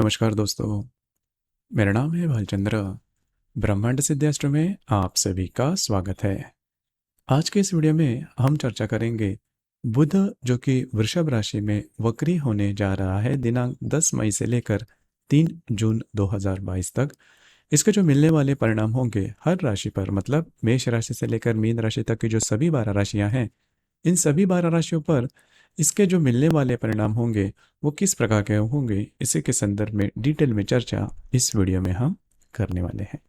नमस्कार दोस्तों, मेरा नाम है भालचंद्र। ब्रह्मांड सिद्धास्त्र में आप सभी का स्वागत है। आज के इस वीडियो में हम चर्चा करेंगे बुध जो कि वृषभ राशि में वक्री होने जा रहा है दिनांक 10 मई से लेकर 3 जून 2022 तक। इसके जो मिलने वाले परिणाम होंगे हर राशि पर, मतलब मेष राशि से लेकर मीन राशि तक की जो सभी 12 राशियां हैं, इन सभी 12 राशियों पर इसके जो मिलने वाले परिणाम होंगे वो किस प्रकार के होंगे, इसी के संदर्भ में डिटेल में चर्चा इस वीडियो में हम करने वाले हैं।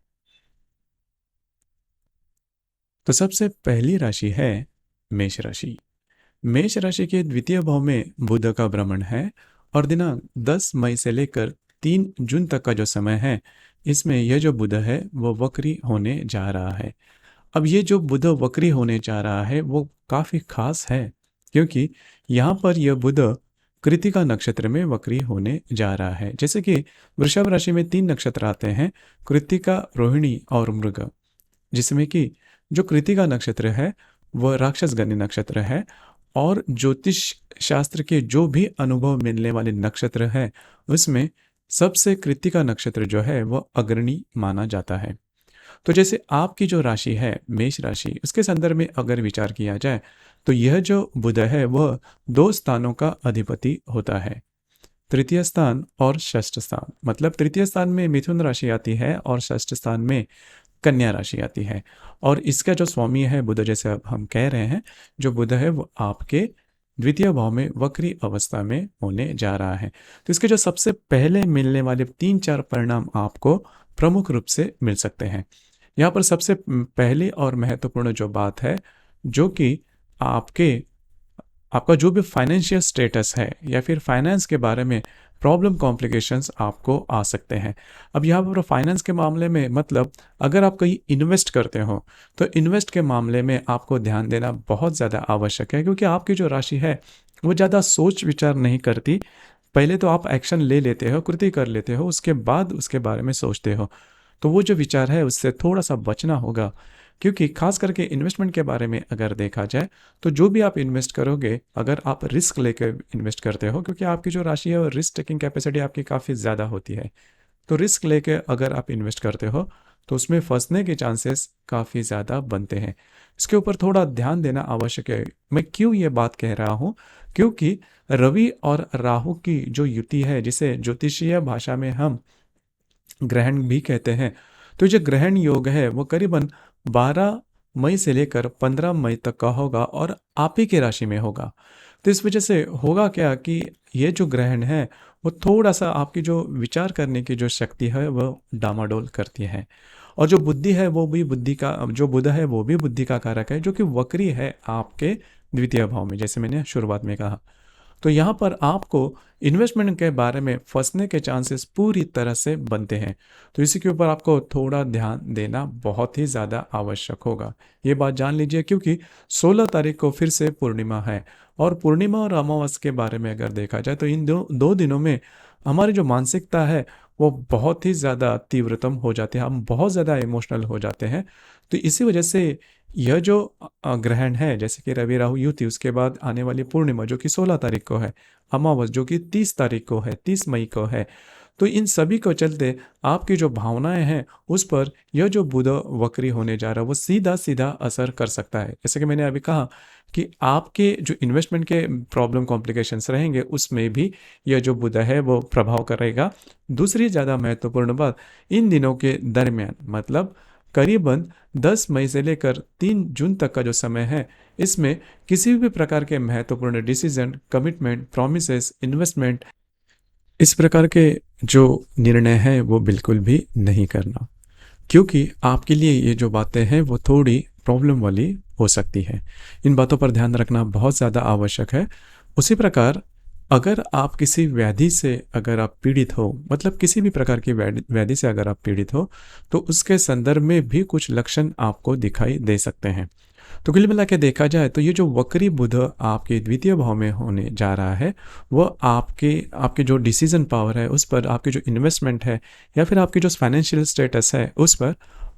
तो सबसे पहली राशि है मेष राशि। मेष राशि के द्वितीय भाव में बुध का भ्रमण है और दिनांक 10 मई से लेकर 3 जून तक का जो समय है, इसमें यह जो बुध है वो वक्री होने जा रहा है। अब ये जो बुध वक्री होने जा रहा है वो काफी खास है, क्योंकि यहाँ पर यह बुध कृतिका नक्षत्र में वक्री होने जा रहा है। जैसे कि वृषभ राशि में 3 नक्षत्र आते हैं, कृतिका, रोहिणी और मृग, जिसमें कि जो कृतिका नक्षत्र है वह राक्षस गण्य नक्षत्र है और ज्योतिष शास्त्र के जो भी अनुभव मिलने वाले नक्षत्र है उसमें सबसे कृतिका नक्षत्र जो है वह अग्रणी माना जाता है। तो जैसे आपकी जो राशि है मेष राशि, उसके संदर्भ में अगर विचार किया जाए तो यह जो बुध है वह 2 स्थानों का अधिपति होता है, तृतीय स्थान और षष्ठ स्थान। मतलब तृतीय स्थान में मिथुन राशि आती है और षष्ठ स्थान में कन्या राशि आती है। और इसका जो स्वामी है बुध, जैसे अब हम कह रहे हैं, जो बुध है वो आपके द्वितीय भाव में वक्री अवस्था में होने जा रहा है। तो इसके जो सबसे पहले मिलने वाले 3-4 परिणाम आपको प्रमुख रूप से मिल सकते हैं। यहाँ पर सबसे पहली और महत्वपूर्ण जो बात है, जो कि आपका जो भी फाइनेंशियल स्टेटस है या फिर फाइनेंस के बारे में प्रॉब्लम कॉम्प्लिकेशंस आपको आ सकते हैं। अब यहाँ पर फाइनेंस के मामले में, मतलब अगर आप कहीं इन्वेस्ट करते हो तो इन्वेस्ट के मामले में आपको ध्यान देना बहुत ज़्यादा आवश्यक है, क्योंकि आपकी जो राशि है वो ज़्यादा सोच विचार नहीं करती। पहले तो आप एक्शन ले लेते हो, कृति कर लेते हो, उसके बाद उसके बारे में सोचते हो। तो वो जो विचार है उससे थोड़ा सा बचना होगा, क्योंकि खास करके इन्वेस्टमेंट के बारे में अगर देखा जाए तो जो भी आप इन्वेस्ट करोगे, अगर आप रिस्क लेकर इन्वेस्ट करते हो, क्योंकि आपकी जो राशि है वो रिस्क टेकिंग कैपेसिटी आपकी काफ़ी ज़्यादा होती है, तो रिस्क लेके अगर आप इन्वेस्ट करते हो तो उसमें फंसने के चांसेस काफ़ी ज़्यादा बनते हैं। इसके ऊपर थोड़ा ध्यान देना आवश्यक है। मैं क्यों ये बात कह रहा हूँ, क्योंकि रवि और राहु की जो युति है, जिसे ज्योतिषीय भाषा में हम ग्रहण भी कहते हैं, तो जो ग्रहण योग है वो करीबन 12 मई से लेकर 15 मई तक का होगा और आप ही के राशि में होगा। तो इस वजह से होगा क्या कि ये जो ग्रहण है वो थोड़ा सा आपकी जो विचार करने की जो शक्ति है वो डामाडोल करती है। और जो बुद्धि है वो भी बुद्धि का, जो बुध है वो भी बुद्धि का कारक है, जो कि वक्री है आपके द्वितीय भाव में, जैसे मैंने शुरुआत में कहा। तो यहाँ पर आपको इन्वेस्टमेंट के बारे में फंसने के चांसेस पूरी तरह से बनते हैं। तो इसी के ऊपर आपको थोड़ा ध्यान देना बहुत ही ज़्यादा आवश्यक होगा। ये बात जान लीजिए, क्योंकि 16 तारीख को फिर से पूर्णिमा है और पूर्णिमा और अमावस्या के बारे में अगर देखा जाए तो इन दो दिनों में हमारी जो मानसिकता है वो बहुत ही ज़्यादा तीव्रतम हो जाती है, हम बहुत ज़्यादा इमोशनल हो जाते हैं। तो इसी वजह से यह जो ग्रहण है, जैसे कि रवि राहु युति, उसके बाद आने वाली पूर्णिमा जो कि 16 तारीख को है, अमावस जो कि 30 तारीख को है, 30 मई को है, तो इन सभी को चलते आपकी जो भावनाएं हैं उस पर यह जो बुध वक्री होने जा रहा है वो सीधा सीधा असर कर सकता है। जैसे कि मैंने अभी कहा कि आपके जो इन्वेस्टमेंट के प्रॉब्लम कॉम्प्लिकेशंस रहेंगे उसमें भी यह जो बुध है वो प्रभाव करेगा। दूसरी ज़्यादा महत्वपूर्ण बात, इन दिनों के दरमियान, मतलब करीबन 10 मई से लेकर 3 जून तक का जो समय है, इसमें किसी भी प्रकार के महत्वपूर्ण डिसीजन, कमिटमेंट, प्रॉमिसेस, इन्वेस्टमेंट, इस प्रकार के जो निर्णय हैं वो बिल्कुल भी नहीं करना, क्योंकि आपके लिए ये जो बातें हैं वो थोड़ी प्रॉब्लम वाली हो सकती है। इन बातों पर ध्यान रखना बहुत ज़्यादा आवश्यक है। उसी प्रकार अगर आप किसी व्याधि से अगर आप पीड़ित हो, मतलब किसी भी प्रकार की व्याधि से अगर आप पीड़ित हो, तो उसके संदर्भ में भी कुछ लक्षण आपको दिखाई दे सकते हैं। तो कुल मिला के देखा जाए तो ये जो वक्री बुध आपके द्वितीय भाव में होने जा रहा है वह आपके आपके जो डिसीजन पावर है उस पर, आपके जो इन्वेस्टमेंट है या फिर आपके जो फाइनेंशियल स्टेटस है उस पर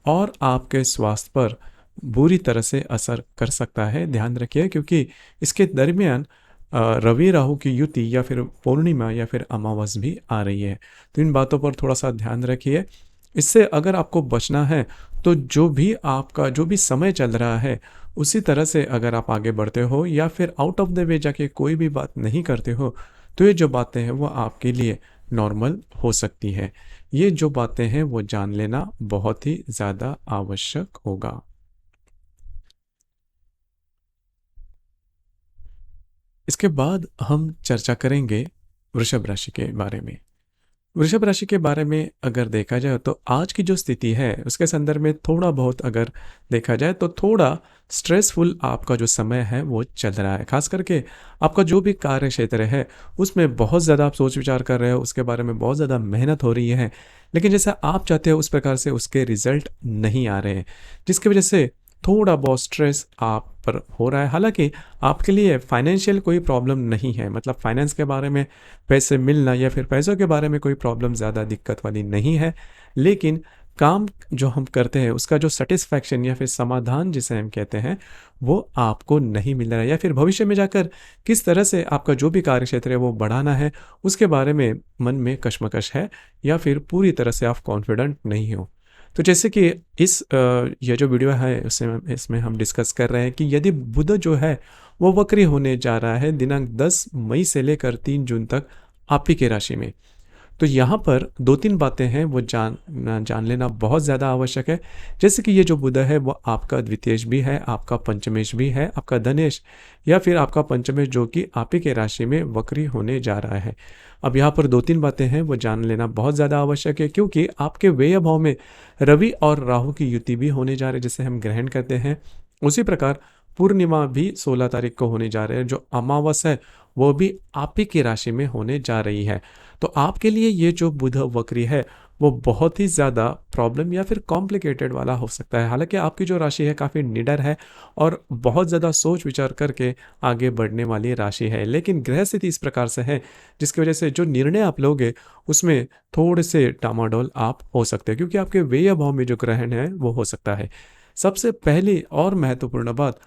और आपके स्वास्थ्य पर बुरी तरह से असर कर सकता है। ध्यान रखिए, क्योंकि इसके दरमियान रवि राहु की युति या फिर पूर्णिमा या फिर अमावस भी आ रही है। तो इन बातों पर थोड़ा सा ध्यान रखिए। इससे अगर आपको बचना है तो जो भी समय चल रहा है उसी तरह से अगर आप आगे बढ़ते हो या फिर आउट ऑफ द वे जाके कोई भी बात नहीं करते हो, तो ये जो बातें हैं वो आपके लिए नॉर्मल हो सकती है। ये जो बातें हैं वो जान लेना बहुत ही ज़्यादा आवश्यक होगा। इसके बाद हम चर्चा करेंगे वृषभ राशि के बारे में। वृषभ राशि के बारे में अगर देखा जाए तो आज की जो स्थिति है उसके संदर्भ में थोड़ा बहुत अगर देखा जाए तो थोड़ा स्ट्रेसफुल आपका जो समय है वो चल रहा है। खास करके आपका जो भी कार्य क्षेत्र है उसमें बहुत ज़्यादा आप सोच विचार कर रहे हो, उसके बारे में बहुत ज़्यादा मेहनत हो रही है, लेकिन जैसा आप चाहते हो उस प्रकार से उसके रिजल्ट नहीं आ रहे हैं, जिसकी वजह से थोड़ा बहुत स्ट्रेस आप पर हो रहा है। हालांकि आपके लिए फाइनेंशियल कोई प्रॉब्लम नहीं है, मतलब फाइनेंस के बारे में पैसे मिलना या फिर पैसों के बारे में कोई प्रॉब्लम ज़्यादा दिक्कत वाली नहीं है, लेकिन काम जो हम करते हैं उसका जो सेटिस्फैक्शन या फिर समाधान जिसे हम कहते हैं वो आपको नहीं मिल रहा है, या फिर भविष्य में जाकर किस तरह से आपका जो भी कार्य क्षेत्र है वो बढ़ाना है उसके बारे में मन में कश्मकश है, या फिर पूरी तरह से आप कॉन्फिडेंट नहीं हो। तो जैसे कि यह जो वीडियो है इसमें हम डिस्कस कर रहे हैं कि यदि बुध जो है वो वक्री होने जा रहा है दिनांक 10 मई से लेकर 3 जून तक आप ही के राशि में, तो यहाँ पर दो तीन बातें हैं वो जान लेना बहुत ज़्यादा आवश्यक है। जैसे कि ये जो बुध है वो आपका द्वितीयेश भी है, आपका पंचमेश भी है, आपका धनेश या फिर आपका पंचमेश जो कि आप ही के राशि में वक्री होने जा रहा है। अब यहाँ पर दो तीन बातें हैं वो जान लेना बहुत ज़्यादा आवश्यक है, क्योंकि आपके व्यय भाव में रवि और राहु की युति भी होने जा रहे हैं जिसे हम ग्रहण करते हैं। उसी प्रकार पूर्णिमा भी 16 तारीख को होने जा रहे हैं, जो अमावस है वो भी आप ही की राशि में होने जा रही है। तो आपके लिए ये जो बुध वक्री है वो बहुत ही ज़्यादा प्रॉब्लम या फिर कॉम्प्लिकेटेड वाला हो सकता है। हालांकि आपकी जो राशि है काफ़ी निडर है और बहुत ज़्यादा सोच विचार करके आगे बढ़ने वाली राशि है, लेकिन ग्रह स्थिति इस प्रकार से है जिसकी वजह से जो निर्णय आप लोगे उसमें थोड़े से डामाडोल आप हो सकते हैं, क्योंकि आपके व्यय भाव में जो ग्रहण है वो हो सकता है। सबसे पहली और महत्वपूर्ण बात,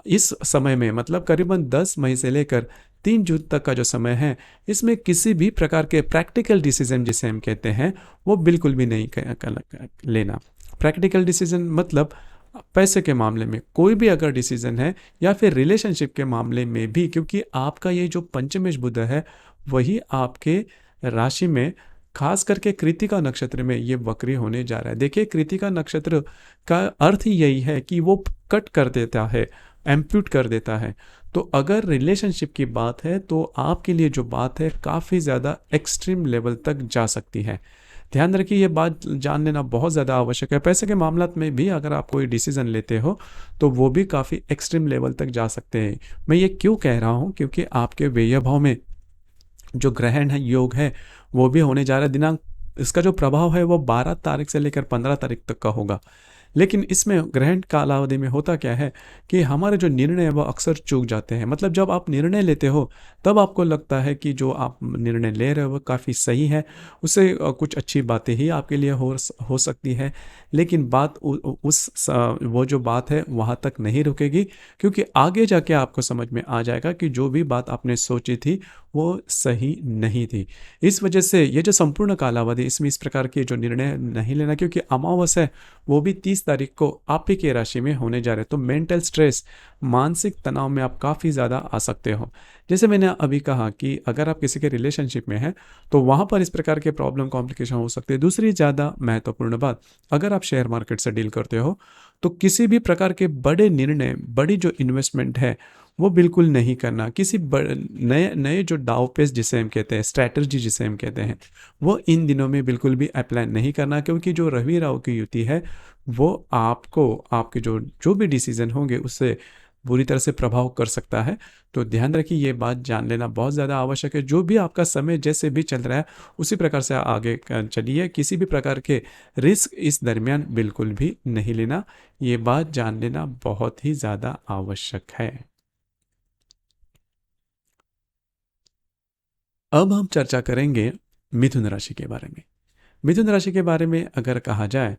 इस समय में मतलब करीबन 10 मई से लेकर 3 जून तक का जो समय है इसमें किसी भी प्रकार के प्रैक्टिकल डिसीजन जिसे हम कहते हैं वो बिल्कुल भी नहीं लेना। प्रैक्टिकल डिसीजन मतलब पैसे के मामले में कोई भी अगर डिसीजन है या फिर रिलेशनशिप के मामले में भी, क्योंकि आपका ये जो पंचमेश बुध है वही आपके राशि में खास करके कृतिका नक्षत्र में ये वक्री होने जा रहा है। देखिए कृतिका नक्षत्र का अर्थ ही यही है कि वो कट कर देता है, एम्प्यूट कर देता है। तो अगर रिलेशनशिप की बात है तो आपके लिए जो बात है काफ़ी ज़्यादा एक्सट्रीम लेवल तक जा सकती है। ध्यान रखिए ये बात जान लेना बहुत ज़्यादा आवश्यक है। पैसे के मामला में भी अगर आप कोई डिसीजन लेते हो तो वो भी काफ़ी एक्सट्रीम लेवल तक जा सकते हैं। मैं ये क्यों कह रहा हूँ, क्योंकि आपके व्यय भाव में जो ग्रहण है योग है वो भी होने जा रहा है। दिनांक इसका जो प्रभाव है वो 12 तारीख से लेकर 15 तारीख तक का होगा। लेकिन इसमें ग्रहण कालावधि में होता क्या है कि हमारे जो निर्णय है वो अक्सर चूक जाते हैं। मतलब जब आप निर्णय लेते हो तब आपको लगता है कि जो आप निर्णय ले रहे हो वो काफ़ी सही है, उससे कुछ अच्छी बातें ही आपके लिए हो सकती है, लेकिन बात वो जो बात है वहाँ तक नहीं रुकेगी, क्योंकि आगे जाके आपको समझ में आ जाएगा कि जो भी बात आपने सोची थी वो सही नहीं थी। इस वजह से ये जो संपूर्ण कालावधि इसमें इस प्रकार के जो निर्णय नहीं लेना, क्योंकि अमावस है वो भी 30 तारीख को आप ही की राशि में होने जा रहे हैं। तो मेंटल स्ट्रेस, मानसिक तनाव में आप काफ़ी ज़्यादा आ सकते हो। जैसे मैंने अभी कहा कि अगर आप किसी के रिलेशनशिप में हैं तो वहाँ पर इस प्रकार के प्रॉब्लम कॉम्प्लिकेशन हो सकते हैं। दूसरी ज़्यादा महत्वपूर्ण बात, अगर आप शेयर मार्केट से डील करते हो तो किसी भी प्रकार के बड़े निर्णय, बड़ी जो इन्वेस्टमेंट है वो बिल्कुल नहीं करना। किसी नए नए जो दाव पेच जिसे हम कहते हैं, स्ट्रैटेजी जिसे हम कहते हैं, वो इन दिनों में बिल्कुल भी अप्लाई नहीं करना, क्योंकि जो रवि राहु की युति है वो आपको आपके जो जो भी डिसीजन होंगे उससे बुरी तरह से प्रभाव कर सकता है। तो ध्यान रखिए ये बात जान लेना बहुत ज़्यादा आवश्यक है। जो भी आपका समय जैसे भी चल रहा है उसी प्रकार से आगे चलिए। किसी भी प्रकार के रिस्क इस दरमियान बिल्कुल भी नहीं लेना, ये बात जान लेना बहुत ही ज़्यादा आवश्यक है। अब हम चर्चा करेंगे मिथुन राशि के बारे में। मिथुन राशि के बारे में अगर कहा जाए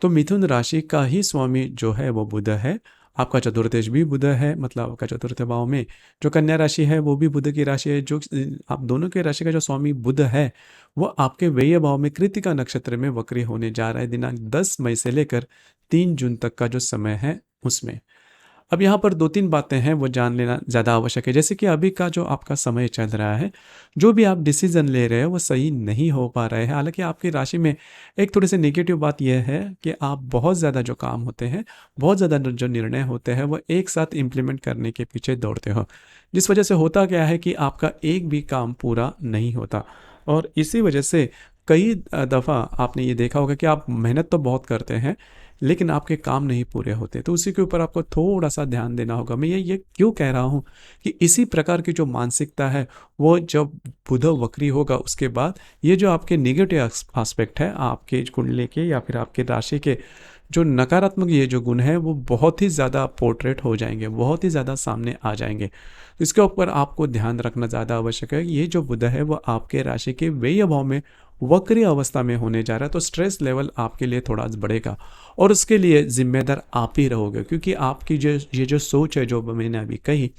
तो मिथुन राशि का ही स्वामी जो है वो बुध है, आपका चतुर्थेश भी बुध है, मतलब आपका चतुर्थ भाव में जो कन्या राशि है वो भी बुध की राशि है। जो आप दोनों के राशि का जो स्वामी बुध है वो आपके व्यय भाव में कृतिका नक्षत्र में वक्री होने जा रहा है दिनांक 10 मई से लेकर 3 जून तक का जो समय है उसमें। अब यहाँ पर 2-3 बातें हैं वो जान लेना ज़्यादा आवश्यक है। जैसे कि अभी का जो आपका समय चल रहा है, जो भी आप डिसीज़न ले रहे हो वो सही नहीं हो पा रहे हैं। हालाँकि आपकी राशि में एक थोड़ी-सी नेगेटिव बात ये है कि आप बहुत ज़्यादा जो काम होते हैं, बहुत ज़्यादा जो निर्णय होते हैं वो एक साथ इम्प्लीमेंट करने के पीछे दौड़ते हो। जिस वजह से होता क्या है कि आपका एक भी काम पूरा नहीं होता और इसी वजह से कई दफ़ा आपने ये देखा होगा कि आप मेहनत तो बहुत करते हैं लेकिन आपके काम नहीं पूरे होते, तो उसी के ऊपर आपको थोड़ा-सा ध्यान देना होगा। मैं ये क्यों कह रहा हूँ कि इसी प्रकार की जो मानसिकता है, वो जब बुध वक्री होगा उसके बाद ये जो आपके नेगेटिव एस्पेक्ट है, आपके कुंडली के या फिर आपके राशि के जो नकारात्मक ये जो गुण हैं, वो बहुत ही ज़्यादा पोर्ट्रेट हो जाएँगे, बहुत ही ज़्यादा सामने आ जाएँगे। तो इसके ऊपर आपको ध्यान रखना ज़्यादा आवश्यक है। ये जो बुध है, वो आपके राशि के व्यय भाव में वक्री अवस्था में होने जा रहा है, तो स्ट्रेस लेवल आपके लिए थोड़ा बढ़ेगा और उसके लिए ज़िम्मेदार आप ही रहोगे क्योंकि आपकी ये जो सोच है, जो मैंने अभी कही,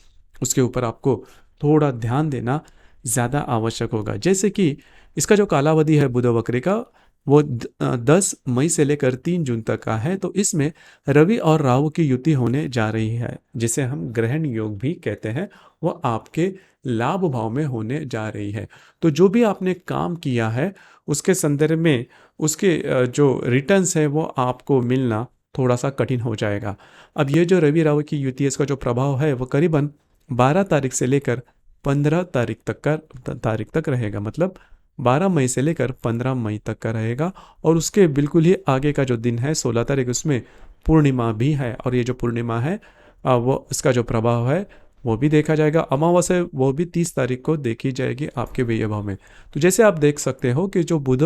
उसके ऊपर आपको थोड़ा ध्यान देना ज़्यादा आवश्यक होगा। जैसे कि इसका जो कालावधि है बुध वक्री का, वो 10 मई से लेकर 3 जून तक का है, तो इसमें रवि और राहु की युति होने जा रही है, जिसे हम ग्रहण योग भी कहते हैं, वो आपके लाभ भाव में होने जा रही है। तो जो भी आपने काम किया है, उसके संदर्भ में उसके जो रिटर्न्स है वो आपको मिलना थोड़ा-सा कठिन हो जाएगा। अब ये जो रवि राहु की युति है, इसका जो प्रभाव है वो करीबन 12 तारीख से लेकर 15 तारीख तक रहेगा, मतलब 12 मई से लेकर 15 मई तक का रहेगा और उसके बिल्कुल ही आगे का जो दिन है 16 तारीख, उसमें पूर्णिमा भी है और ये जो पूर्णिमा है वो इसका जो प्रभाव है वो भी देखा जाएगा। अमावस्या वो भी 30 तारीख को देखी जाएगी आपके व्यय भाव में। तो जैसे आप देख सकते हो कि जो बुध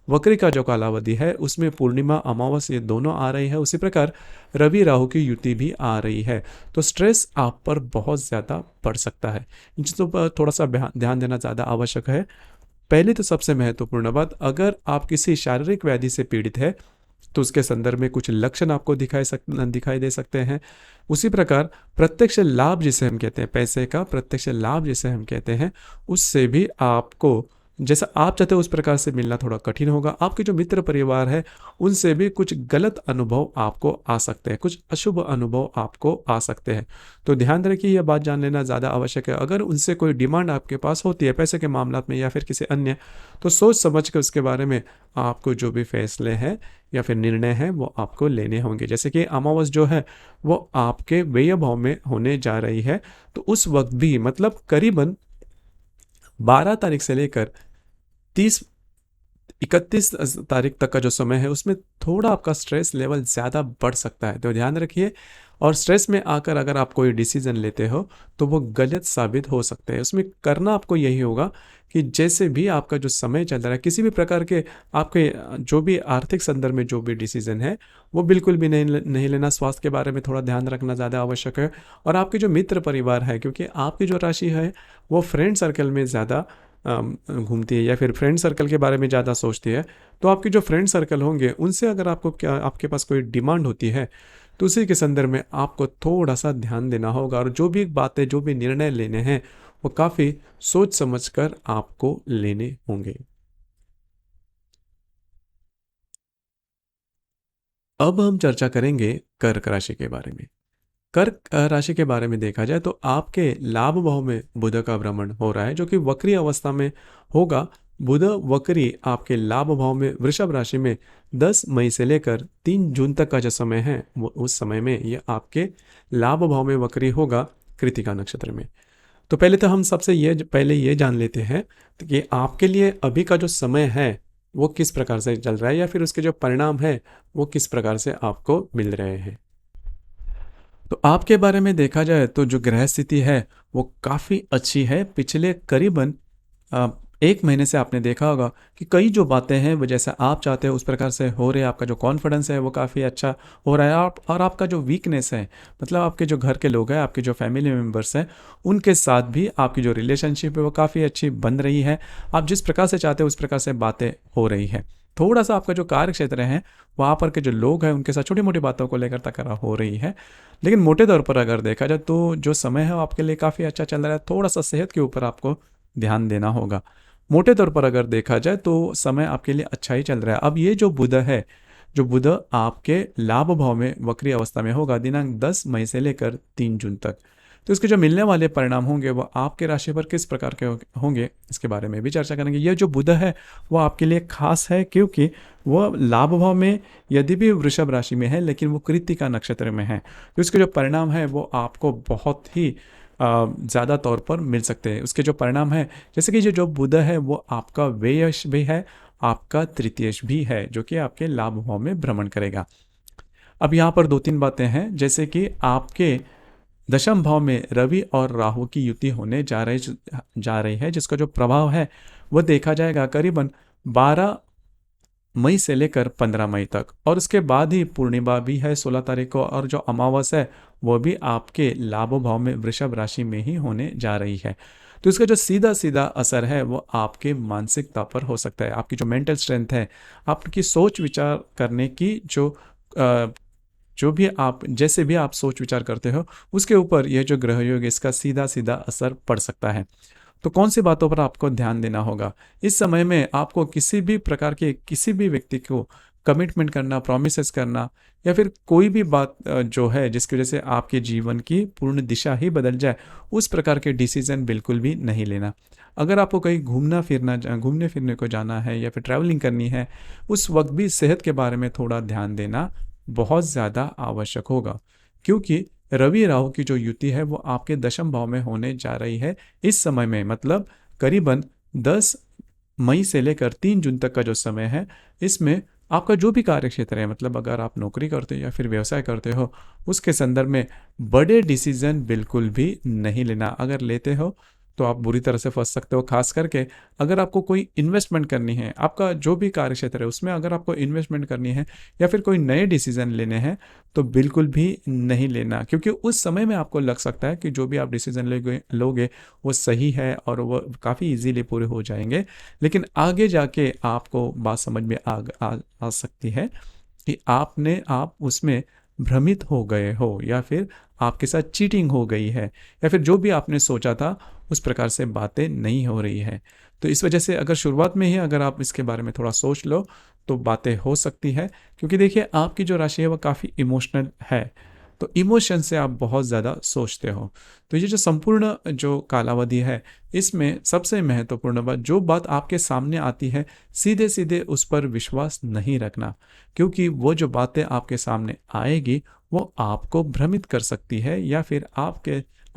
वक्री का जो कालावधि है उसमें पूर्णिमा अमावस्या ये दोनों आ रही है, उसी प्रकार रवि राहु की युति भी आ रही है, तो स्ट्रेस आप पर बहुत ज़्यादा बढ़ सकता है। इन चीज़ों पर थोड़ा सा ध्यान देना ज़्यादा आवश्यक है। पहले तो सबसे महत्वपूर्ण बात, अगर आप किसी शारीरिक व्याधि से पीड़ित है तो उसके संदर्भ में कुछ लक्षण आपको दिखाई दे सकते हैं। उसी प्रकार प्रत्यक्ष लाभ जिसे हम कहते हैं, पैसे का प्रत्यक्ष लाभ जिसे हम कहते हैं, उससे भी आपको जैसा आप चाहते हो उस प्रकार से मिलना थोड़ा कठिन होगा। आपके जो मित्र परिवार है उनसे भी कुछ गलत अनुभव आपको आ सकते हैं, कुछ अशुभ अनुभव आपको आ सकते हैं। तो ध्यान रखिए, यह बात जान लेना ज़्यादा आवश्यक है। अगर उनसे कोई डिमांड आपके पास होती है पैसे के मामला में या फिर किसी अन्य, तो सोच समझ के उसके बारे में आपको जो भी फैसले हैं या फिर निर्णय हैं वो आपको लेने होंगे। जैसे कि अमावस जो है वो आपके व्यय भाव में होने जा रही है, तो उस वक्त भी मतलब करीबन 12 तारीख से लेकर 30 31 तारीख तक का जो समय है उसमें थोड़ा आपका स्ट्रेस लेवल ज़्यादा बढ़ सकता है, तो ध्यान रखिए। और स्ट्रेस में आकर अगर आप कोई डिसीजन लेते हो तो वो गलत साबित हो सकते हैं। उसमें करना आपको यही होगा कि जैसे भी आपका जो समय चल रहा है, किसी भी प्रकार के आपके जो भी आर्थिक संदर्भ में जो भी डिसीजन है वो बिल्कुल भी नहीं लेना। स्वास्थ्य के बारे में थोड़ा ध्यान रखना ज़्यादा आवश्यक है। और आपके जो मित्र परिवार है, क्योंकि आपकी जो राशि है वो फ्रेंड सर्कल में ज़्यादा घूमती है या फिर फ्रेंड सर्कल के बारे में ज़्यादा सोचती है, तो आपके जो फ्रेंड सर्कल होंगे उनसे अगर आपके पास कोई डिमांड होती है तो उसी के संदर्भ में आपको थोड़ा सा ध्यान देना होगा और जो भी बातें, जो भी निर्णय लेने हैं वो काफ़ी सोच समझकर आपको लेने होंगे। अब हम चर्चा करेंगे कर्क राशि के बारे में। कर्क राशि के बारे में देखा जाए तो आपके लाभ भाव में बुध का भ्रमण हो रहा है, जो कि वक्री अवस्था में होगा। बुध वक्री आपके लाभ भाव में वृषभ राशि में 10 मई से लेकर 3 जून तक का जो समय है वो उस समय में ये आपके लाभ भाव में वक्री होगा कृतिका नक्षत्र में। तो पहले तो हम सबसे पहले ये जान लेते हैं कि आपके लिए अभी का जो समय है वो किस प्रकार से चल रहा है या फिर उसके जो परिणाम है वो किस प्रकार से आपको मिल रहे हैं। तो आपके बारे में देखा जाए तो जो ग्रह स्थिति है वो काफ़ी अच्छी है। पिछले करीबन 1 महीने से आपने देखा होगा कि कई जो बातें हैं वो जैसा आप चाहते हो उस प्रकार से हो रहे हैं। आपका जो कॉन्फिडेंस है वो काफ़ी अच्छा हो रहा है और आपका जो वीकनेस है, मतलब आपके जो घर के लोग हैं, आपके जो फैमिली मेम्बर्स हैं, उनके साथ भी आपकी जो रिलेशनशिप है वो काफ़ी अच्छी बन रही है। आप जिस प्रकार से चाहते हो उस प्रकार से बातें हो रही है। थोड़ा सा आपका जो कार्य क्षेत्र है, वहाँ पर के जो लोग हैं उनके साथ छोटी मोटी बातों को लेकर तकरार हो रही है। लेकिन मोटे तौर पर अगर देखा जाए तो जो समय है वो आपके लिए काफ़ी अच्छा चल रहा है। थोड़ा सा सेहत के ऊपर आपको ध्यान देना होगा। मोटे तौर पर अगर देखा जाए तो समय आपके लिए अच्छा ही चल रहा है। अब ये जो बुध है, जो बुध आपके लाभ भाव में वक्री अवस्था में होगा दिनांक 10 मई से लेकर 3 जून तक। तो इसके जो मिलने वाले परिणाम होंगे वो आपके राशि पर किस प्रकार के होंगे, इसके बारे में भी चर्चा करेंगे। यह जो बुध है वो आपके लिए खास है, क्योंकि वह लाभ भाव में यदि भी वृषभ राशि में है, लेकिन वो कृत्तिका नक्षत्र में है। तो इसके जो परिणाम है वो आपको बहुत ही ज़्यादा तौर पर मिल सकते हैं। उसके जो परिणाम है, जैसे कि ये जो बुध है वो आपका व्ययश भी है, आपका तृतीयश भी है, जो कि आपके लाभ भाव में भ्रमण करेगा। अब यहाँ पर दो तीन बातें हैं, जैसे कि आपके दशम भाव में रवि और राहु की युति होने जा रही है, जिसका जो प्रभाव है वह देखा जाएगा करीबन 12 मई से लेकर 15 मई तक। और उसके बाद ही पूर्णिमा भी है 16 तारीख को, और जो अमावस है वो भी आपके लाभ भाव में वृषभ राशि में ही होने जा रही है। तो इसका जो सीधा सीधा असर है वो आपके मानसिकता पर हो सकता है। आपकी जो मेंटल स्ट्रेंथ है, आपकी सोच विचार करने की जो भी आप जैसे भी आप सोच विचार करते हो, उसके ऊपर यह जो ग्रह योग है इसका सीधा सीधा असर पड़ सकता है। तो कौन सी बातों पर आपको ध्यान देना होगा? इस समय में आपको किसी भी प्रकार के किसी भी व्यक्ति को कमिटमेंट करना, प्रोमिसेस करना, या फिर कोई भी बात जो है जिसकी वजह से आपके जीवन की पूर्ण दिशा ही बदल जाए, उस प्रकार के डिसीजन बिल्कुल भी नहीं लेना। अगर आपको कहीं घूमने फिरने को जाना है या फिर ट्रैवलिंग करनी है, उस वक्त भी सेहत के बारे में थोड़ा ध्यान देना बहुत ज़्यादा आवश्यक होगा, क्योंकि रवि राहु की जो युति है वो आपके दशम भाव में होने जा रही है इस समय में। मतलब करीबन 10 मई से लेकर 3 जून तक का जो समय है, इसमें आपका जो भी कार्य क्षेत्र है, मतलब अगर आप नौकरी करते हो या फिर व्यवसाय करते हो, उसके संदर्भ में बड़े डिसीजन बिल्कुल भी नहीं लेना। अगर लेते हो तो आप बुरी तरह से फंस सकते हो। खास करके अगर आपको कोई इन्वेस्टमेंट करनी है, आपका जो भी कार्य क्षेत्र है उसमें अगर आपको इन्वेस्टमेंट करनी है या फिर कोई नए डिसीजन लेने हैं, तो बिल्कुल भी नहीं लेना, क्योंकि उस समय में आपको लग सकता है कि जो भी आप डिसीजन लोगे वो सही है और वो काफ़ी इजीली पूरे हो जाएंगे। लेकिन आगे जाके आपको बात समझ में आ सकती है कि आप उसमें भ्रमित हो गए हो, या फिर आपके साथ चीटिंग हो गई है, या फिर जो भी आपने सोचा था उस प्रकार से बातें नहीं हो रही है। तो इस वजह से अगर शुरुआत में ही अगर आप इसके बारे में थोड़ा सोच लो तो बातें हो सकती है, क्योंकि देखिए आपकी जो राशि है वो काफ़ी इमोशनल है। तो इमोशन से आप बहुत ज़्यादा सोचते हो। तो ये जो संपूर्ण जो कालावधि है, इसमें सबसे महत्वपूर्ण बात, जो बात आपके सामने आती है सीधे सीधे उस पर विश्वास नहीं रखना, क्योंकि वो जो बातें आपके सामने आएगी वो आपको भ्रमित कर सकती है, या फिर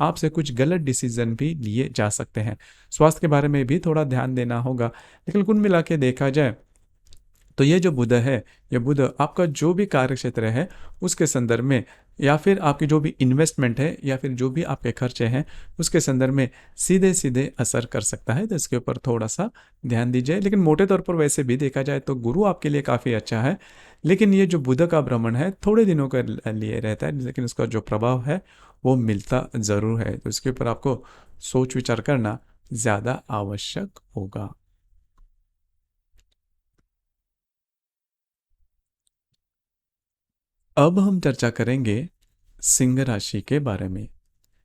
आपसे कुछ गलत डिसीजन भी लिए जा सकते हैं। स्वास्थ्य के बारे में भी थोड़ा ध्यान देना होगा। लेकिन कुल मिला के देखा जाए तो ये जो बुध है, ये बुध आपका जो भी कार्य क्षेत्र है उसके संदर्भ में, या फिर आपकी जो भी इन्वेस्टमेंट है, या फिर जो भी आपके खर्चे हैं उसके संदर्भ में सीधे सीधे असर कर सकता है। तो इसके ऊपर थोड़ा सा ध्यान दीजिए। लेकिन मोटे तौर पर वैसे भी देखा जाए तो गुरु आपके लिए काफ़ी अच्छा है, लेकिन ये जो बुध का भ्रमण है थोड़े दिनों के लिए रहता है, लेकिन उसका जो प्रभाव है वो मिलता ज़रूर है। तो इसके ऊपर आपको सोच विचार करना ज़्यादा आवश्यक होगा। अब हम चर्चा करेंगे सिंह राशि के बारे में।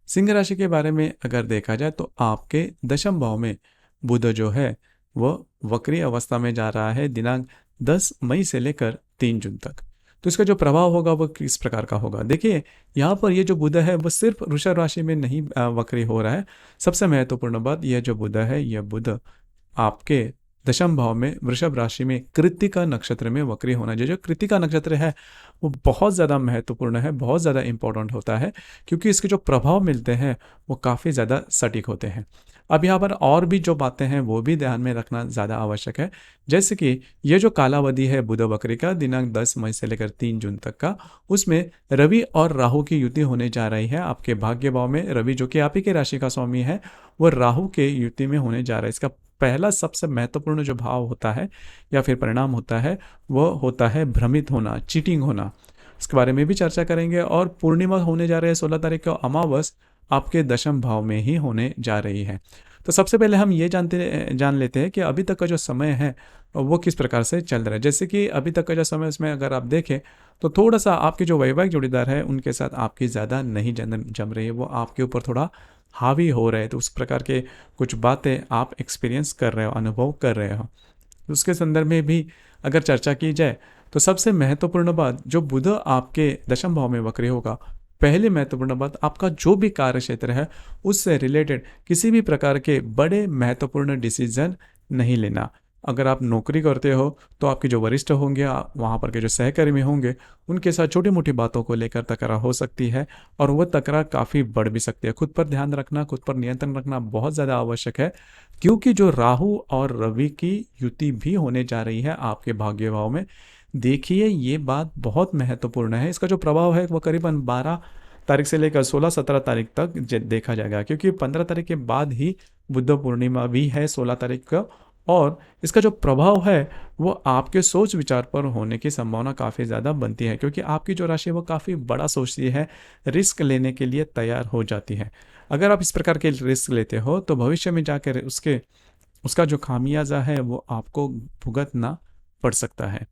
सिंह राशि के बारे में अगर देखा जाए तो आपके दशम भाव में बुध जो है वह वक्री अवस्था में जा रहा है दिनांक 10 मई से लेकर 3 जून तक। तो इसका जो प्रभाव होगा वो किस प्रकार का होगा? देखिए यहाँ पर ये जो बुध है वो सिर्फ वृषभ राशि में नहीं वक्री हो रहा है। सबसे महत्वपूर्ण बात, यह जो बुध है, यह बुध आपके दशम भाव में वृषभ राशि में कृत्तिका नक्षत्र में वक्री होना। जो जो कृत्तिका नक्षत्र है वो बहुत ज़्यादा महत्वपूर्ण है, बहुत ज़्यादा इंपॉर्टेंट होता है, क्योंकि इसके जो प्रभाव मिलते हैं वो काफ़ी ज़्यादा सटीक होते हैं। अब यहाँ पर और भी जो बातें हैं वो भी ध्यान में रखना ज़्यादा आवश्यक है, जैसे कि ये जो कालावधि है बुध वक्री का दिनांक 10 मई से लेकर 3 जून तक का, उसमें रवि और राहु की युति होने जा रही है। आपके भाग्य भाव में रवि, जो कि आप ही के राशि का स्वामी है, वो राहु के युति में होने जा रहा है। इसका पहला सबसे महत्वपूर्ण जो भाव होता है या फिर परिणाम होता है वो होता है भ्रमित होना, चीटिंग होना। इसके बारे में भी चर्चा करेंगे। और पूर्णिमा होने जा रहे हैं 16 तारीख को, अमावस आपके दशम भाव में ही होने जा रही है। तो सबसे पहले हम ये जान लेते हैं कि अभी तक का जो समय है वो किस प्रकार से चल रहा है। जैसे कि अभी तक का जो समय, उसमें अगर आप देखें तो थोड़ा सा आपके जो वैवाहिक जोड़ीदार है उनके साथ आपकी ज़्यादा नहीं जम रही है, वो आपके ऊपर थोड़ा हावी हो रहे हैं। तो उस प्रकार के कुछ बातें आप एक्सपीरियंस कर रहे हो, अनुभव कर रहे हो। उसके संदर्भ में भी अगर चर्चा की जाए तो सबसे महत्वपूर्ण बात, जो बुध आपके दशम भाव में वक्री होगा, पहली महत्वपूर्ण बात, आपका जो भी कार्य क्षेत्र है उससे रिलेटेड किसी भी प्रकार के बड़े महत्वपूर्ण डिसीजन नहीं लेना। अगर आप नौकरी करते हो तो आपके जो वरिष्ठ होंगे, वहाँ पर के जो सहकर्मी होंगे, उनके साथ छोटी मोटी बातों को लेकर तकरार हो सकती है, और वह तकरार काफ़ी बढ़ भी सकती है। खुद पर ध्यान रखना, खुद पर नियंत्रण रखना बहुत ज़्यादा आवश्यक है, क्योंकि जो राहु और रवि की युति भी होने जा रही है आपके भाग्य भाव में। देखिए, ये बात बहुत महत्वपूर्ण है। इसका जो प्रभाव है वो करीबन 12 तारीख से लेकर 16-17 तारीख तक देखा जाएगा, क्योंकि 15 तारीख के बाद ही बुद्ध पूर्णिमा भी है, 16 तारीख का। और इसका जो प्रभाव है वो आपके सोच विचार पर होने की संभावना काफ़ी ज़्यादा बनती है, क्योंकि आपकी जो राशि है वो काफ़ी बड़ा सोचती है, रिस्क लेने के लिए तैयार हो जाती है। अगर आप इस प्रकार के रिस्क लेते हो तो भविष्य में जाकर उसका जो खामियाजा है वो आपको भुगतना पड़ सकता है,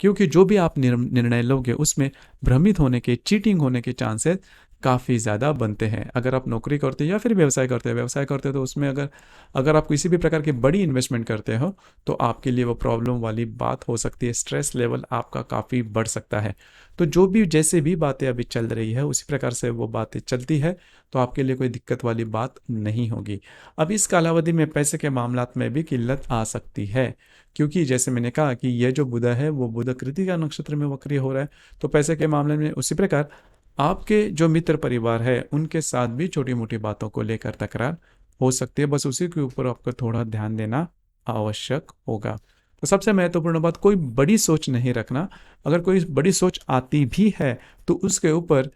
क्योंकि जो भी आप निर्णय लोगे उसमें भ्रमित होने के, चीटिंग होने के चांसेस काफ़ी ज़्यादा बनते हैं। अगर आप नौकरी करते हो या फिर व्यवसाय करते हो तो उसमें अगर अगर आप किसी भी प्रकार की बड़ी इन्वेस्टमेंट करते हो तो आपके लिए वो प्रॉब्लम वाली बात हो सकती है। स्ट्रेस लेवल आपका काफ़ी बढ़ सकता है। तो जो भी जैसे भी बातें अभी चल रही है उसी प्रकार से वो बातें चलती है, तो आपके लिए कोई दिक्कत वाली बात नहीं होगी। अब इस कालावधि में पैसे के मामलात में भी किल्लत आ सकती है, क्योंकि जैसे मैंने कहा कि यह जो बुध है वो बुध कृतिका नक्षत्र में वक्री हो रहा है। तो पैसे के मामले में उसी प्रकार आपके जो मित्र परिवार है उनके साथ भी छोटी मोटी बातों को लेकर तकरार हो सकती है। बस उसी के ऊपर आपको थोड़ा ध्यान देना आवश्यक होगा। तो सबसे महत्वपूर्ण बात, कोई बड़ी सोच नहीं रखना। अगर कोई बड़ी सोच आती भी है तो उसके ऊपर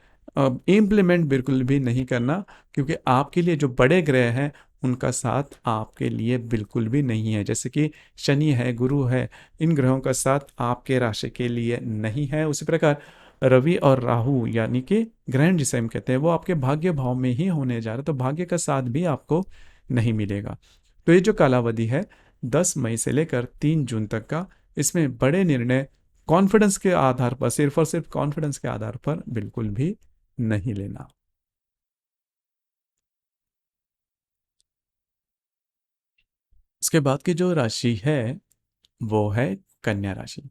इम्प्लीमेंट बिल्कुल भी नहीं करना, क्योंकि आपके लिए जो बड़े ग्रह हैं उनका साथ आपके लिए बिल्कुल भी नहीं है। जैसे कि शनि है, गुरु है, इन ग्रहों का साथ आपके राशि के लिए नहीं है। उसी प्रकार रवि और राहु, यानी कि ग्रहण जिसे हम कहते हैं, वो आपके भाग्य भाव में ही होने जा रहे हैं, तो भाग्य का साथ भी आपको नहीं मिलेगा। तो ये जो कालावधि है 10 मई से लेकर 3 जून तक का, इसमें बड़े निर्णय कॉन्फिडेंस के आधार पर, सिर्फ और सिर्फ कॉन्फिडेंस के आधार पर बिल्कुल भी नहीं लेना। इसके बाद की जो राशि है वो है कन्या राशि।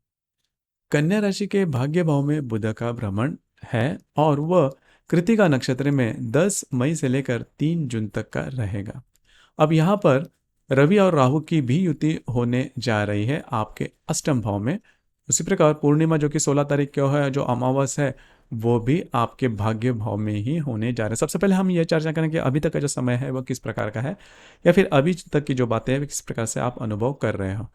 कन्या राशि के भाग्य भाव में बुध का भ्रमण है, और वह कृतिका नक्षत्र में 10 मई से लेकर 3 जून तक का रहेगा। अब यहाँ पर रवि और राहु की भी युति होने जा रही है आपके अष्टम भाव में। उसी प्रकार पूर्णिमा जो कि 16 तारीख को है, जो अमावस है, वो भी आपके भाग्य भाव में ही होने जा रहे हैं। सबसे पहले हम ये चर्चा करें कि अभी तक का जो समय है वह किस प्रकार का है, या फिर अभी तक की जो बातें हैं वो किस प्रकार से आप अनुभव कर रहे हो।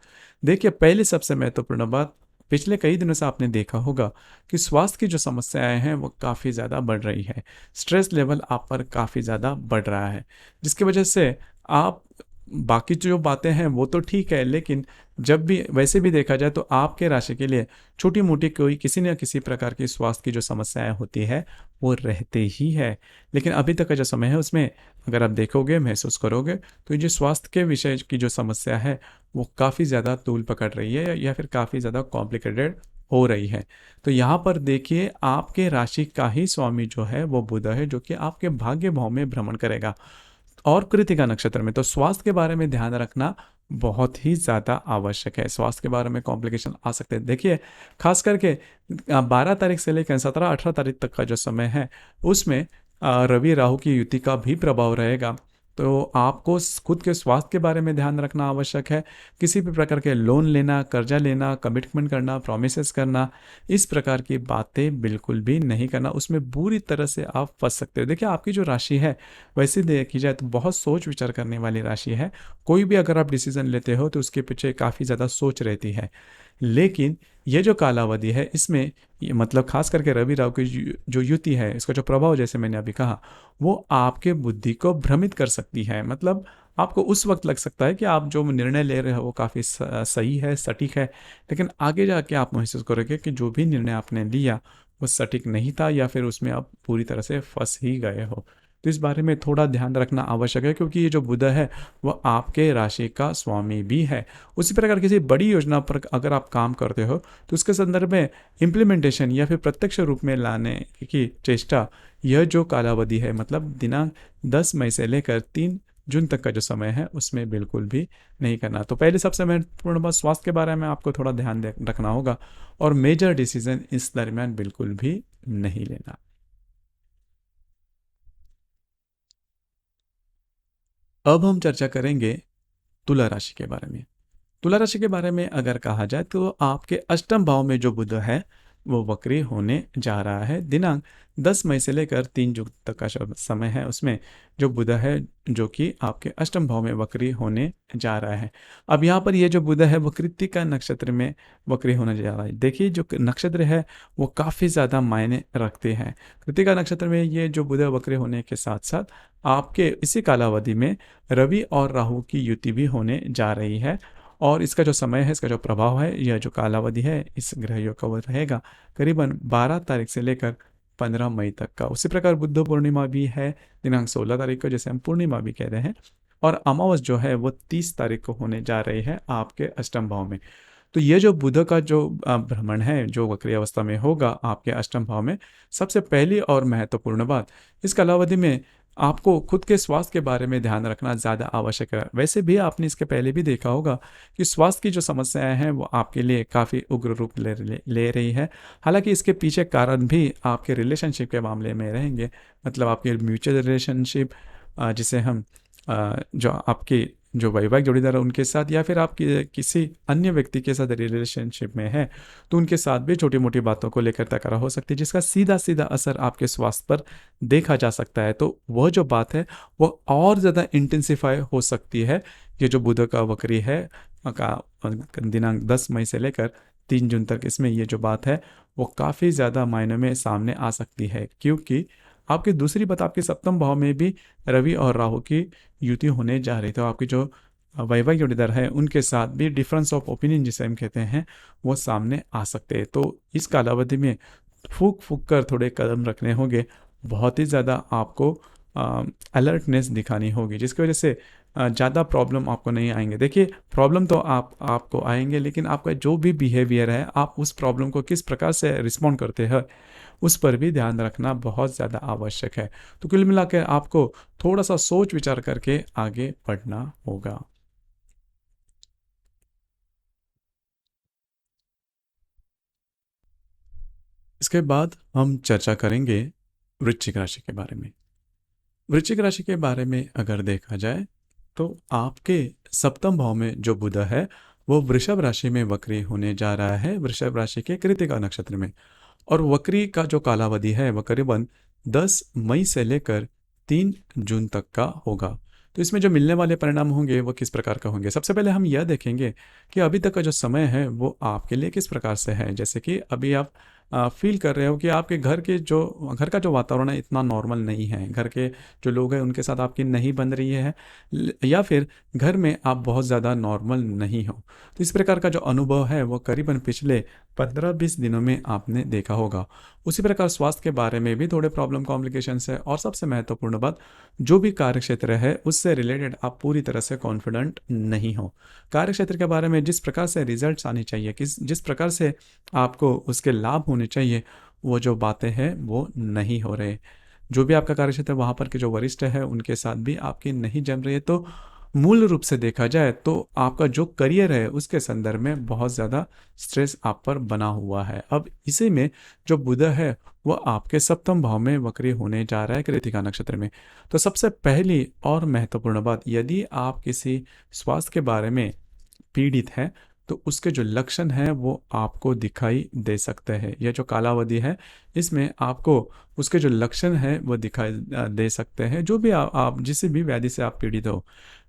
देखिए, पहली सबसे महत्वपूर्ण बात, पिछले कई दिनों से आपने देखा होगा कि स्वास्थ्य की जो समस्याएं हैं वो काफ़ी ज़्यादा बढ़ रही है। स्ट्रेस लेवल आप पर काफ़ी ज़्यादा बढ़ रहा है, जिसकी वजह से आप, बाकी जो बातें हैं वो तो ठीक है, लेकिन जब भी वैसे भी देखा जाए तो आपके राशि के लिए छोटी मोटी कोई किसी न किसी प्रकार की स्वास्थ्य की जो समस्याएं होती है वो रहते ही है। लेकिन अभी तक का जो समय है उसमें अगर आप देखोगे, महसूस करोगे, तो ये जो स्वास्थ्य के विषय की जो समस्या है वो काफ़ी ज़्यादा तूल पकड़ रही है, या फिर काफ़ी ज़्यादा कॉम्प्लिकेटेड हो रही है। तो यहाँ पर देखिए, आपके राशि का ही स्वामी जो है वो बुध है, जो कि आपके भाग्य भाव में भ्रमण करेगा और कृतिका नक्षत्र में। तो स्वास्थ्य के बारे में ध्यान रखना बहुत ही ज़्यादा आवश्यक है। स्वास्थ्य के बारे में कॉम्प्लिकेशन आ सकते हैं। देखिए, खास करके 12 तारीख से लेकर 17-18 तारीख तक का जो समय है उसमें रवि राहु की युति का भी प्रभाव रहेगा। तो आपको खुद के स्वास्थ्य के बारे में ध्यान रखना आवश्यक है। किसी भी प्रकार के लोन लेना, कर्जा लेना, कमिटमेंट करना, प्रोमिसेस करना, इस प्रकार की बातें बिल्कुल भी नहीं करना। उसमें बुरी तरह से आप फंस सकते हो। देखिए, आपकी जो राशि है वैसे देखी जाए तो बहुत सोच विचार करने वाली राशि है। कोई भी अगर आप डिसीजन लेते हो तो उसके पीछे काफ़ी ज़्यादा सोच रहती है। लेकिन ये जो कालावधि है इसमें ये मतलब खास करके रवि राहु की जो युति है, इसका जो प्रभाव जैसे मैंने अभी कहा, वो आपके बुद्धि को भ्रमित कर सकती है। मतलब आपको उस वक्त लग सकता है कि आप जो निर्णय ले रहे हो वो काफ़ी सही है, सटीक है, लेकिन आगे जाके आप महसूस करोगे कि जो भी निर्णय आपने लिया वो सटीक नहीं था, या फिर उसमें आप पूरी तरह से फंस ही गए हो। तो इस बारे में थोड़ा ध्यान रखना आवश्यक है, क्योंकि ये जो बुध है वह आपके राशि का स्वामी भी है। उसी प्रकार किसी बड़ी योजना पर अगर आप काम करते हो तो उसके संदर्भ में इम्प्लीमेंटेशन या फिर प्रत्यक्ष रूप में लाने की चेष्टा, यह जो कालावधि है मतलब दिनांक 10 मई से लेकर 3 जून तक का जो समय है उसमें बिल्कुल भी नहीं करना। तो पहले सबसे महत्वपूर्ण बात, स्वास्थ्य के बारे में आपको थोड़ा ध्यान रखना होगा और मेजर डिसीजन इस दरमियान बिल्कुल भी नहीं लेना। अब हम चर्चा करेंगे तुला राशि के बारे में। तुला राशि के बारे में अगर कहा जाए तो आपके अष्टम भाव में जो बुध है वो वक्री होने जा रहा है। दिनांक 10 मई से लेकर 3 जून तक का समय है, उसमें जो बुध है जो कि आपके अष्टम भाव में वक्री होने जा रहा है। अब यहाँ पर ये जो बुध है वो कृत्तिका नक्षत्र में वक्री होने जा रहा है। देखिए जो नक्षत्र है वो काफ़ी ज़्यादा मायने रखते हैं। कृत्तिका नक्षत्र में ये जो बुध वक्री होने के साथ साथ आपके इसी कालावधि में रवि और राहु की युति भी होने जा रही है। और इसका जो समय है, इसका जो प्रभाव है, यह जो कालावधि है इस ग्रह योग का वो रहेगा करीबन 12 तारीख से लेकर 15 मई तक का। उसी प्रकार बुद्ध पूर्णिमा भी है दिनांक 16 तारीख को, जैसे हम पूर्णिमा भी कहते हैं। और अमावस जो है वो 30 तारीख को होने जा रही है आपके अष्टम भाव में। तो ये जो बुध का जो भ्रमण है जो वक्री अवस्था में होगा आपके अष्टम भाव में, सबसे पहली और महत्वपूर्ण बात, इस कालावधि में आपको खुद के स्वास्थ्य के बारे में ध्यान रखना ज़्यादा आवश्यक है। वैसे भी आपने इसके पहले भी देखा होगा कि स्वास्थ्य की जो समस्याएं हैं वो आपके लिए काफ़ी उग्र रूप ले रही है। हालांकि इसके पीछे कारण भी आपके रिलेशनशिप के मामले में रहेंगे, मतलब आपके म्यूचुअल रिलेशनशिप, जिसे हम जो आपकी जो वैवाहिक जोड़ीदार है उनके साथ, या फिर आप किसी अन्य व्यक्ति के साथ रिलेशनशिप में है तो उनके साथ भी छोटी मोटी बातों को लेकर तकरार हो सकती है, जिसका सीधा सीधा असर आपके स्वास्थ्य पर देखा जा सकता है। तो वह जो बात है वो और ज़्यादा इंटेंसिफाई हो सकती है। ये जो बुध का वक्री है का दिनांक 10 मई से लेकर 3 जून तक, इसमें ये जो बात है वो काफ़ी ज़्यादा मायने में सामने आ सकती है, क्योंकि आपकी दूसरी बात, आपके सप्तम भाव में भी रवि और राहु की युति होने जा रही। तो आपकी जो वैवाहिक जोड़ीदार है उनके साथ भी डिफरेंस ऑफ ओपिनियन जिसे हम कहते हैं वो सामने आ सकते हैं। तो इस कालावधि में फूक फूक कर थोड़े कदम रखने होंगे, बहुत ही ज़्यादा आपको अलर्टनेस दिखानी होगी, जिसकी वजह से ज़्यादा प्रॉब्लम आपको नहीं आएंगे। देखिए प्रॉब्लम तो आपको आएंगे, लेकिन आपका जो भी बिहेवियर है, आप उस प्रॉब्लम को किस प्रकार से रिस्पॉन्ड करते हैं उस पर भी ध्यान रखना बहुत ज़्यादा आवश्यक है। तो कुल मिलाकर आपको थोड़ा सा सोच विचार करके आगे बढ़ना होगा। इसके बाद हम चर्चा करेंगे वृश्चिक राशि के बारे में। वृश्चिक राशि के बारे में अगर देखा जाए तो आपके सप्तम भाव में जो बुध है वो वृषभ राशि में वक्री होने जा रहा है, वृषभ राशि के कृत्तिका नक्षत्र में। और वक्री का जो कालावधि है वह करीबन 10 मई से लेकर 3 जून तक का होगा। तो इसमें जो मिलने वाले परिणाम होंगे वो किस प्रकार का होंगे, सबसे पहले हम यह देखेंगे कि अभी तक का जो समय है वो आपके लिए किस प्रकार से है। जैसे कि अभी आप फील कर रहे हो कि आपके घर का जो वातावरण है इतना नॉर्मल नहीं है, घर के जो लोग हैं उनके साथ आपकी नहीं बन रही है, या फिर घर में आप बहुत ज़्यादा नॉर्मल नहीं हो। तो इस प्रकार का जो अनुभव है वो करीबन पिछले 15-20 दिनों में आपने देखा होगा। उसी प्रकार स्वास्थ्य के बारे में भी थोड़े प्रॉब्लम कॉम्प्लिकेशंस है, और सबसे महत्वपूर्ण बात, जो भी कार्य क्षेत्र है उससे रिलेटेड आप पूरी तरह से कॉन्फिडेंट नहीं हो। कार्य क्षेत्र के बारे में जिस प्रकार से रिजल्ट्स आने चाहिए, जिस प्रकार से आपको उसके लाभ होने चाहिए, वो जो बातें हैं वो नहीं हो रहे। जो भी आपका कार्य क्षेत्र, वहाँ पर के जो वरिष्ठ है उनके साथ भी आपकी नहीं जम रही है। तो मूल रूप से देखा जाए तो आपका जो करियर है उसके संदर्भ में बहुत ज़्यादा स्ट्रेस आप पर बना हुआ है। अब इसी में जो बुध है वो आपके सप्तम भाव में वक्री होने जा रहा है कृत्तिका नक्षत्र में। तो सबसे पहली और महत्वपूर्ण बात, यदि आप किसी स्वास्थ्य के बारे में पीड़ित हैं तो उसके जो लक्षण हैं वो आपको दिखाई दे सकते हैं। यह जो कालावधि है इसमें आपको उसके जो लक्षण हैं वो दिखाई दे सकते हैं, जो भी आप जिस भी व्याधि से आप पीड़ित हो।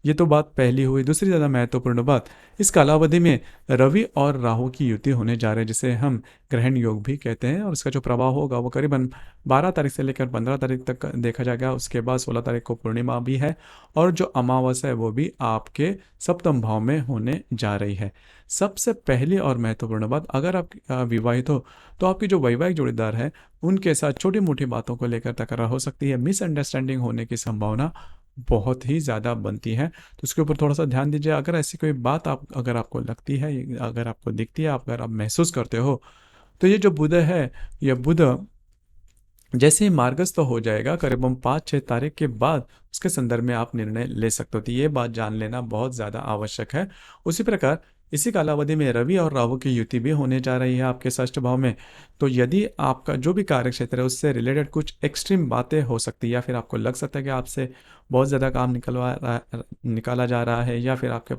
ये तो बात पहली हुई। दूसरी ज़्यादा महत्वपूर्ण बात, इस कालावधि में रवि और राहु की युति होने जा रहे हैं, जिसे हम ग्रहण योग भी कहते हैं। और इसका जो प्रभाव होगा वो करीबन 12 तारीख से लेकर 15 तारीख तक देखा जाएगा। उसके बाद 16 तारीख को पूर्णिमा भी है, और जो अमावस है वो भी आपके सप्तम भाव में होने जा रही है। सबसे पहली और महत्वपूर्ण बात, अगर आप विवाहित हो तो आपकी जो वैवाहिक जोड़ीदार है उनके साथ छोटी-मोटी बातों को लेकर तकरार हो सकती है, मिसअंडरस्टैंडिंग होने की संभावना बहुत ही ज़्यादा बनती है। तो उसके ऊपर थोड़ा-सा ध्यान दीजिए। अगर ऐसी कोई बात आप अगर आपको लगती है, अगर आपको दिखती है, अगर आप महसूस करते हो, तो ये जो बुध है, ये बुध जैसे ही मार्गस्थ हो जाएगा करीबन 5-6 तारीख के बाद, उसके संदर्भ में आप निर्णय ले सकते हो। तो ये बात जान लेना बहुत ज़्यादा आवश्यक है। उसी प्रकार इसी कालावधि में रवि और राहु की युति भी होने जा रही है आपके षष्ठ भाव में। तो यदि आपका जो भी कार्य क्षेत्र है उससे रिलेटेड कुछ एक्सट्रीम बातें हो सकती है, या फिर आपको लग सकता है कि आपसे बहुत ज़्यादा काम निकाला जा रहा है, या फिर आपके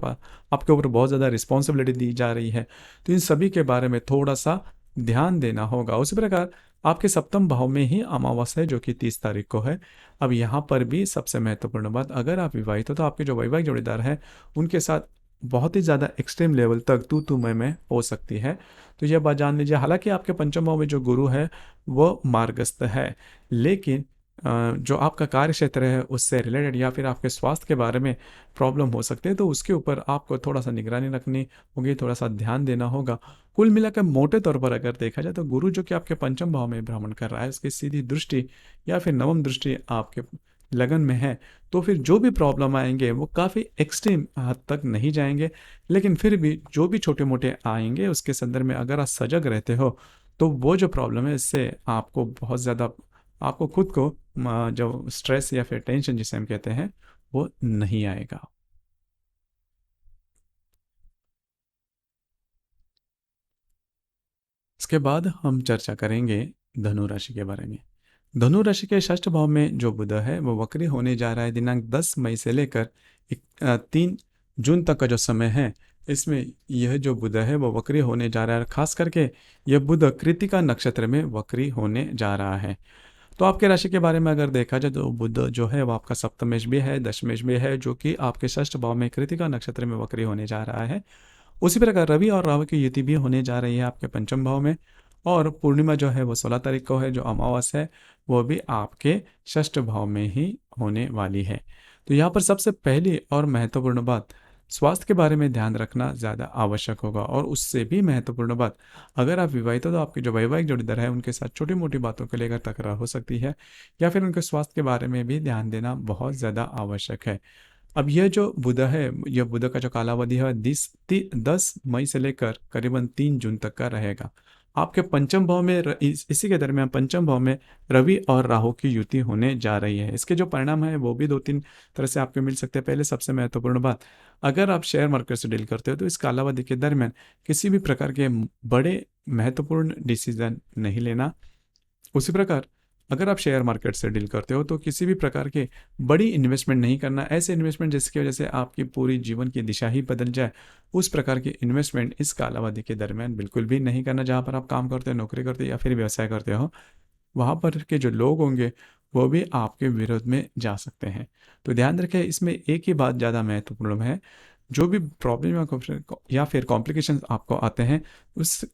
ऊपर बहुत ज़्यादा रिस्पॉन्सिबिलिटी दी जा रही है, तो इन सभी के बारे में थोड़ा सा ध्यान देना होगा। उसी प्रकार आपके सप्तम भाव में ही अमावस्या है जो कि 30 तारीख को है। अब यहाँ पर भी सबसे महत्वपूर्ण बात, अगर आप विवाहित हो तो आपके जो वैवाहिक जोड़ीदार हैं उनके साथ बहुत ही ज़्यादा एक्सट्रीम लेवल तक तू मैं हो सकती है। तो यह बात जान लीजिए। हालांकि आपके पंचम भाव में जो गुरु है वो मार्गस्थ है, लेकिन जो आपका कार्य क्षेत्र है उससे रिलेटेड या फिर आपके स्वास्थ्य के बारे में प्रॉब्लम हो सकते हैं, तो उसके ऊपर आपको थोड़ा सा निगरानी रखनी होगी, थोड़ा सा ध्यान देना होगा। कुल मिलाकर मोटे तौर पर अगर देखा जाए तो गुरु जो कि आपके पंचम भाव में भ्रमण कर रहा है, उसकी सीधी दृष्टि या फिर नवम दृष्टि आपके लगन में है, तो फिर जो भी प्रॉब्लम आएंगे वो काफ़ी एक्सट्रीम हद तक नहीं जाएंगे, लेकिन फिर भी जो भी छोटे मोटे आएंगे उसके संदर्भ में अगर आप सजग रहते हो तो वो जो प्रॉब्लम है इससे आपको बहुत ज़्यादा, आपको खुद को जो स्ट्रेस या फिर टेंशन जिसे हम कहते हैं वो नहीं आएगा। इसके बाद हम चर्चा करेंगे धनु राशि के बारे में। धनु राशि के षष्ठ भाव में जो बुध है वो वक्री होने जा रहा है। दिनांक 10 मई से लेकर 3 जून तक का जो समय है, इसमें यह जो बुध है वो वक्री होने जा रहा है। खास करके यह बुध कृतिका नक्षत्र में वक्री होने जा रहा है। तो आपके राशि के बारे में अगर देखा जाए तो बुध जो है वो आपका सप्तमेश भी है, दशमेश भी है, जो कि आपके षष्ठ भाव में कृतिका नक्षत्र में वक्री होने जा रहा है। उसी प्रकार रवि और राहु की युति भी होने जा रही है आपके पंचम भाव में, और पूर्णिमा जो है वो 16 तारीख को है। जो अमावस्या है वो भी आपके षष्ठ भाव में ही होने वाली है। तो यहाँ पर सबसे पहली और महत्वपूर्ण बात, स्वास्थ्य के बारे में ध्यान रखना ज़्यादा आवश्यक होगा। और उससे भी महत्वपूर्ण बात, अगर आप विवाहित हो तो आपके जो वैवाहिक जोड़ीदार है उनके साथ छोटी मोटी बातों को लेकर तकरार हो सकती है, या फिर उनके स्वास्थ्य के बारे में भी ध्यान देना बहुत ज़्यादा आवश्यक है। अब यह जो बुध है, यह बुध का जो कालावधि है 10 मई से लेकर करीबन 3 जून तक का रहेगा। आपके पंचम भाव में इसी के दरमियान पंचम भाव में रवि और राहु की युति होने जा रही है। इसके जो परिणाम है वो भी 2-3 तरह से आपको मिल सकते हैं। पहले सबसे महत्वपूर्ण बात, अगर आप शेयर मार्केट से डील करते हो तो इस कालावधि के दरमियान किसी भी प्रकार के बड़े महत्वपूर्ण डिसीजन नहीं लेना। उसी प्रकार अगर आप शेयर मार्केट से डील करते हो तो किसी भी प्रकार के बड़ी इन्वेस्टमेंट नहीं करना। ऐसे इन्वेस्टमेंट जिसकी वजह से आपकी पूरी जीवन की दिशा ही बदल जाए, उस प्रकार की इन्वेस्टमेंट इस कालावधि के दरमियान बिल्कुल भी नहीं करना। जहाँ पर आप काम करते हो, नौकरी करते हो या फिर व्यवसाय करते हो, वहाँ पर के जो लोग होंगे वो भी आपके विरोध में जा सकते हैं। तो ध्यान रखें, इसमें एक ही बात ज़्यादा महत्वपूर्ण है, जो भी प्रॉब्लम या फिर कॉम्प्लिकेशन आपको आते हैं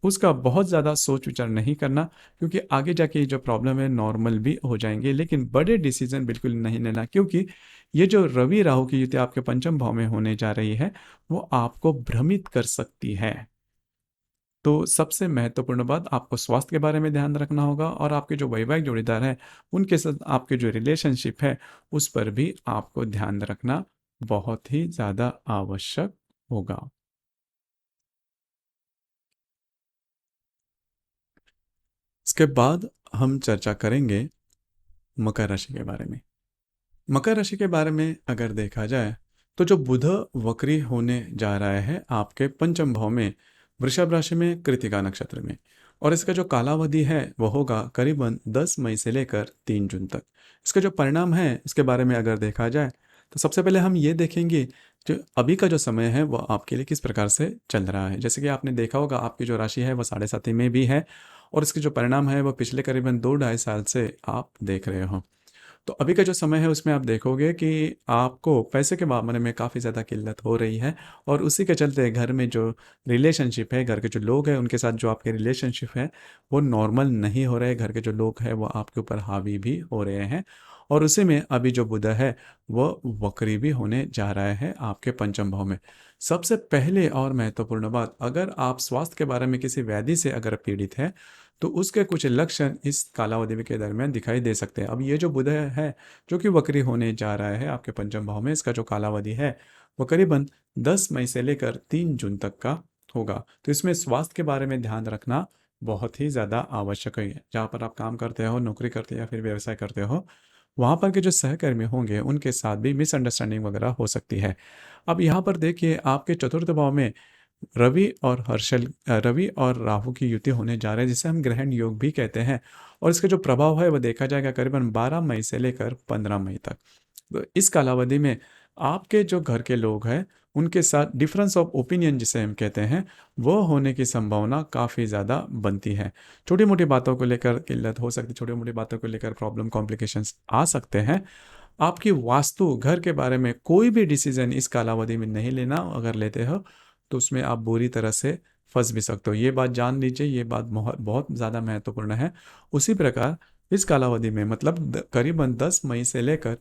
उसका बहुत ज़्यादा सोच विचार नहीं करना, क्योंकि आगे जाके ये जो प्रॉब्लम है नॉर्मल भी हो जाएंगे। लेकिन बड़े डिसीजन बिल्कुल नहीं लेना, क्योंकि ये जो रवि राहु की युति आपके पंचम भाव में होने जा रही है वो आपको भ्रमित कर सकती है। तो सबसे महत्वपूर्ण बात, आपको स्वास्थ्य के बारे में ध्यान रखना होगा, और आपके जो वैवाहिक जोड़ीदार हैं उनके साथ आपके जो रिलेशनशिप है उस पर भी आपको ध्यान रखना बहुत ही ज़्यादा आवश्यक होगा। इसके बाद हम चर्चा करेंगे मकर राशि के बारे में। मकर राशि के बारे में अगर देखा जाए तो जो बुध वक्री होने जा रहा है आपके पंचम भाव में वृषभ राशि में कृतिका नक्षत्र में, और इसका जो कालावधि है वो होगा करीबन 10 मई से लेकर 3 जून तक। इसका जो परिणाम है इसके बारे में अगर देखा जाए तो सबसे पहले हम ये देखेंगे जो अभी का जो समय है वो आपके लिए किस प्रकार से चल रहा है। जैसे कि आपने देखा होगा आपकी जो राशि है वो 7.5 में भी है, और इसके जो परिणाम है वो पिछले करीबन 2-2.5 साल से आप देख रहे हो। तो अभी का जो समय है उसमें आप देखोगे कि आपको पैसे के मामले में काफ़ी ज़्यादा किल्लत हो रही है, और उसी के चलते घर में जो रिलेशनशिप है, घर के जो लोग हैं उनके साथ जो आपके रिलेशनशिप है वो नॉर्मल नहीं हो रहे। घर के जो लोग हैं वो आपके ऊपर हावी भी हो रहे हैं, और उसी में अभी जो बुध है वो वक्री भी होने जा रहा है आपके पंचम भाव में। सबसे पहले और महत्वपूर्ण बात, अगर आप स्वास्थ्य के बारे में किसी व्याधि से अगर पीड़ित है तो उसके कुछ लक्षण इस कालावधि के दरमियान दिखाई दे सकते हैं। अब ये जो बुध है जो कि वक्री होने जा रहा है आपके पंचम भाव में, इसका जो कालावधि है वो करीबन 10 मई से लेकर 3 जून तक का होगा। तो इसमें स्वास्थ्य के बारे में ध्यान रखना बहुत ही ज़्यादा आवश्यक है। जहाँ पर आप काम करते हो, नौकरी करते हो या फिर व्यवसाय करते हो, वहाँ पर के जो सहकर्मी होंगे उनके साथ भी मिसअंडरस्टैंडिंग वगैरह हो सकती है। अब यहाँ पर देखिए आपके चतुर्थ भाव में रवि और राहु की युति होने जा रहे हैं, जिसे हम ग्रहण योग भी कहते हैं। और इसका जो प्रभाव है वह देखा जाएगा करीबन 12 मई से लेकर 15 मई तक। तो इस कालावधि में आपके जो घर के लोग हैं उनके साथ डिफरेंस ऑफ ओपिनियन जिसे हम कहते हैं वो होने की संभावना काफ़ी ज़्यादा बनती है। छोटी मोटी बातों को लेकर किल्लत हो सकती है, छोटी मोटी बातों को लेकर प्रॉब्लम कॉम्प्लिकेशंस आ सकते हैं। आपकी वास्तु घर के बारे में कोई भी डिसीजन इस कालावधि में नहीं लेना, अगर लेते हो तो उसमें आप बुरी तरह से फंस भी सकते हो। ये बात जान लीजिए, ये बात बहुत बहुत ज़्यादा महत्वपूर्ण है। उसी प्रकार इस कालावधि में मतलब करीबन 10 मई से लेकर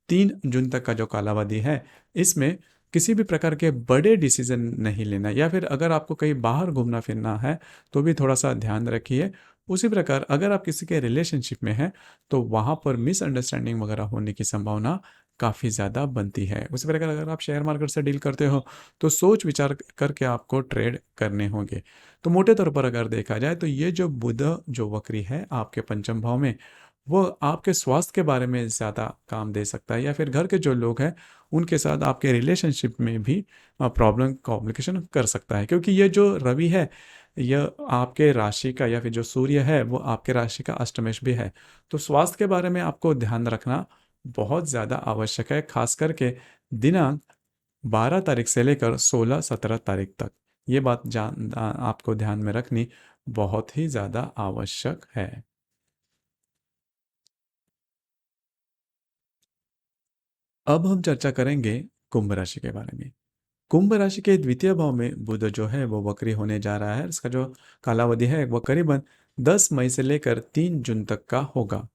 3 जून तक का जो कालावधि है, इसमें किसी भी प्रकार के बड़े डिसीजन नहीं लेना, या फिर अगर आपको कहीं बाहर घूमना फिरना है तो भी थोड़ा सा ध्यान रखिए। उसी प्रकार अगर आप किसी के रिलेशनशिप में हैं तो वहाँ पर मिसअंडरस्टैंडिंग वगैरह होने की संभावना काफ़ी ज़्यादा बनती है। उसी प्रकार अगर आप शेयर मार्केट से डील करते हो तो सोच विचार करके आपको ट्रेड करने होंगे। तो मोटे तौर पर अगर देखा जाए तो ये जो बुध जो वक्री है आपके पंचम भाव में, वो आपके स्वास्थ्य के बारे में ज़्यादा काम दे सकता है, या फिर घर के जो लोग हैं उनके साथ आपके रिलेशनशिप में भी प्रॉब्लम कॉम्प्लिकेशन कर सकता है। क्योंकि ये जो रवि है यह आपके राशि का, या फिर जो सूर्य है वो आपके राशि का अष्टमेश भी है। तो स्वास्थ्य के बारे में आपको ध्यान रखना बहुत ज़्यादा आवश्यक है, खास करके दिनांक 12 तारीख से लेकर 16-17 तारीख तक। ये बात आपको ध्यान में रखनी बहुत ही ज़्यादा आवश्यक है। अब हम चर्चा करेंगे कुंभ राशि के बारे में। कुंभ राशि के द्वितीय भाव में बुध जो है वो वक्री होने जा रहा है। इसका जो कालावधि है वो करीबन 10 मई से लेकर 3 जून तक का होगा।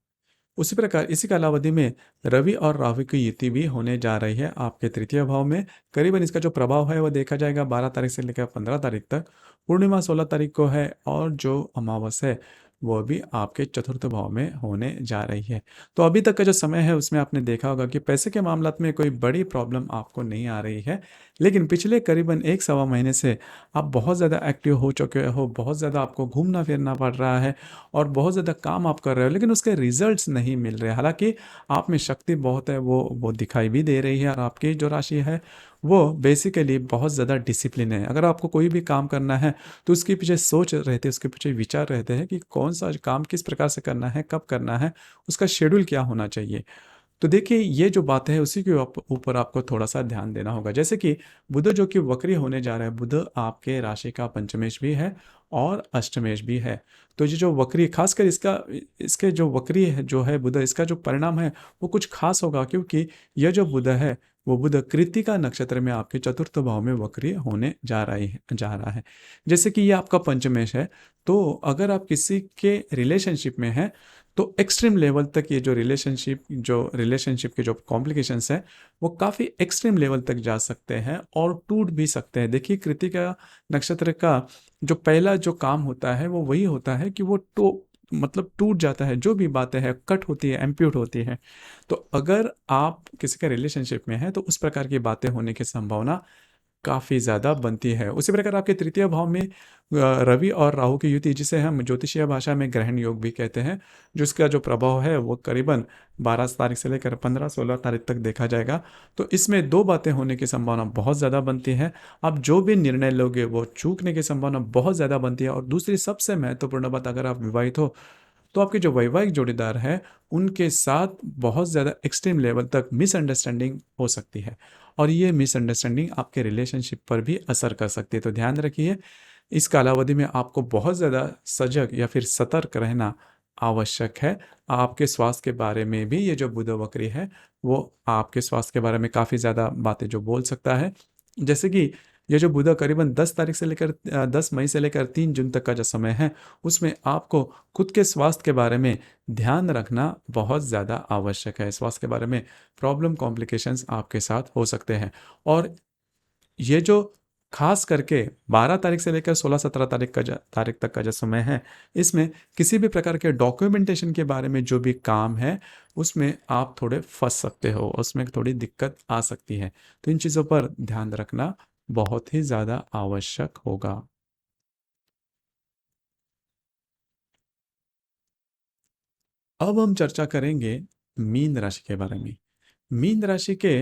उसी प्रकार इसी कालावधि में रवि और राहु की युति भी होने जा रही है आपके तृतीय भाव में। करीबन इसका जो प्रभाव है वो देखा जाएगा 12 तारीख से लेकर 15 तारीख तक। पूर्णिमा 16 तारीख को है, और जो अमावस है वो भी आपके चतुर्थ भाव में होने जा रही है। तो अभी तक का जो समय है उसमें आपने देखा होगा कि पैसे के मामलात में कोई बड़ी प्रॉब्लम आपको नहीं आ रही है, लेकिन पिछले करीबन 1 सवा महीने से आप बहुत ज़्यादा एक्टिव हो चुके हो, बहुत ज़्यादा आपको घूमना फिरना पड़ रहा है और बहुत ज़्यादा काम आप कर रहे हो, लेकिन उसके रिजल्ट्स नहीं मिल रहे। हालांकि आप में शक्ति बहुत है, वो दिखाई भी दे रही है, और आपकी जो राशि है वो बेसिकली बहुत ज़्यादा डिसिप्लिन है। अगर आपको कोई भी काम करना है तो उसके पीछे सोच रहते हैं, उसके पीछे विचार रहते हैं कि कौन सा काम किस प्रकार से करना है, कब करना है, उसका शेड्यूल क्या होना चाहिए। तो देखिए ये जो बात है उसी के ऊपर आपको थोड़ा सा ध्यान देना होगा। जैसे कि बुध जो कि वक्री होने जा रहा है, बुध आपके राशि का पंचमेश भी है और अष्टमेश भी है। तो ये जो वक्री खासकर इसका इसके जो वक्री है जो है बुध, इसका जो परिणाम है वो कुछ खास होगा, क्योंकि यह जो बुध है वो बुध कृत्तिका नक्षत्र में आपके चतुर्थ भाव में वक्री होने जा रहा है। जैसे कि ये आपका पंचमेश है, तो अगर आप किसी के रिलेशनशिप में हैं तो एक्सट्रीम लेवल तक ये जो रिलेशनशिप के जो कॉम्प्लिकेशंस हैं वो काफ़ी एक्सट्रीम लेवल तक जा सकते हैं और टूट भी सकते हैं। देखिए कृत्तिका नक्षत्र का जो पहला जो काम होता है वो वही होता है कि वो मतलब टूट जाता है, जो भी बातें हैं कट होती है, एम्प्यूट होती है। तो अगर आप किसी के रिलेशनशिप में हैं तो उस प्रकार की बातें होने की संभावना काफ़ी ज़्यादा बनती है। उसी प्रकार आपके तृतीय भाव में रवि और राहु की युति, जिसे हम ज्योतिषीय भाषा में ग्रहण योग भी कहते हैं, जिसका जो प्रभाव है वो करीबन 12 तारीख से लेकर 15-16 तारीख तक देखा जाएगा। तो इसमें दो बातें होने की संभावना बहुत ज़्यादा बनती है। आप जो भी निर्णय लोगे वो चूकने की संभावना बहुत ज़्यादा बनती है। और दूसरी सबसे महत्वपूर्ण बात, अगर आप विवाहित हो तो आपके जो वैवाहिक जोड़ीदार हैं उनके साथ बहुत ज़्यादा एक्सट्रीम लेवल तक मिसअंडरस्टैंडिंग हो सकती है, और ये मिसअंडरस्टैंडिंग आपके रिलेशनशिप पर भी असर कर सकती है। तो ध्यान रखिए इस कालावधि में आपको बहुत ज़्यादा सजग या फिर सतर्क रहना आवश्यक है। आपके स्वास्थ्य के बारे में भी ये जो बुध वक्री है वो आपके स्वास्थ्य के बारे में काफ़ी ज़्यादा बातें जो बोल सकता है। जैसे कि ये जो बुध करीबन 10 मई से लेकर 3 जून तक का जो समय है उसमें आपको खुद के स्वास्थ्य के बारे में ध्यान रखना बहुत ज़्यादा आवश्यक है। स्वास्थ्य के बारे में प्रॉब्लम कॉम्प्लिकेशंस आपके साथ हो सकते हैं। और ये जो खास करके 12 तारीख से लेकर 16-17 तारीख तक का जो समय है, इसमें किसी भी प्रकार के डॉक्यूमेंटेशन के बारे में जो भी काम है, उसमें आप थोड़े फंस सकते हो, उसमें थोड़ी दिक्कत आ सकती है। तो इन चीज़ों पर ध्यान रखना बहुत ही ज़्यादा आवश्यक होगा। अब हम चर्चा करेंगे मीन राशि के बारे में। मीन राशि के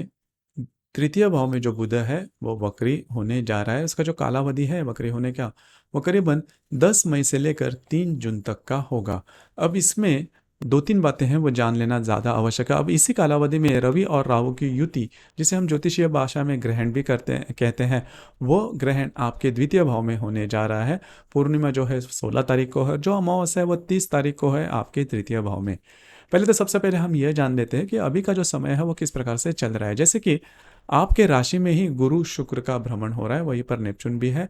तृतीय भाव में जो बुध है वो वक्री होने जा रहा है। उसका जो कालावधि है वक्री होने का, वो करीबन 10 मई से लेकर 3 जून तक का होगा। अब इसमें दो तीन बातें हैं वो जान लेना ज़्यादा आवश्यक है। अब इसी कालावधि में रवि और राहु की युति, जिसे हम ज्योतिषीय भाषा में ग्रहण भी कहते हैं, वो ग्रहण आपके द्वितीय भाव में होने जा रहा है। पूर्णिमा जो है 16 तारीख को है, जो अमावस्या है वो 30 तारीख को है आपके तृतीय भाव में। पहले तो सबसे पहले हम यह जान लेते हैं कि अभी का जो समय है वो किस प्रकार से चल रहा है। जैसे कि आपके राशि में ही गुरु शुक्र का भ्रमण हो रहा है, वहीं पर नेपच्यून भी है।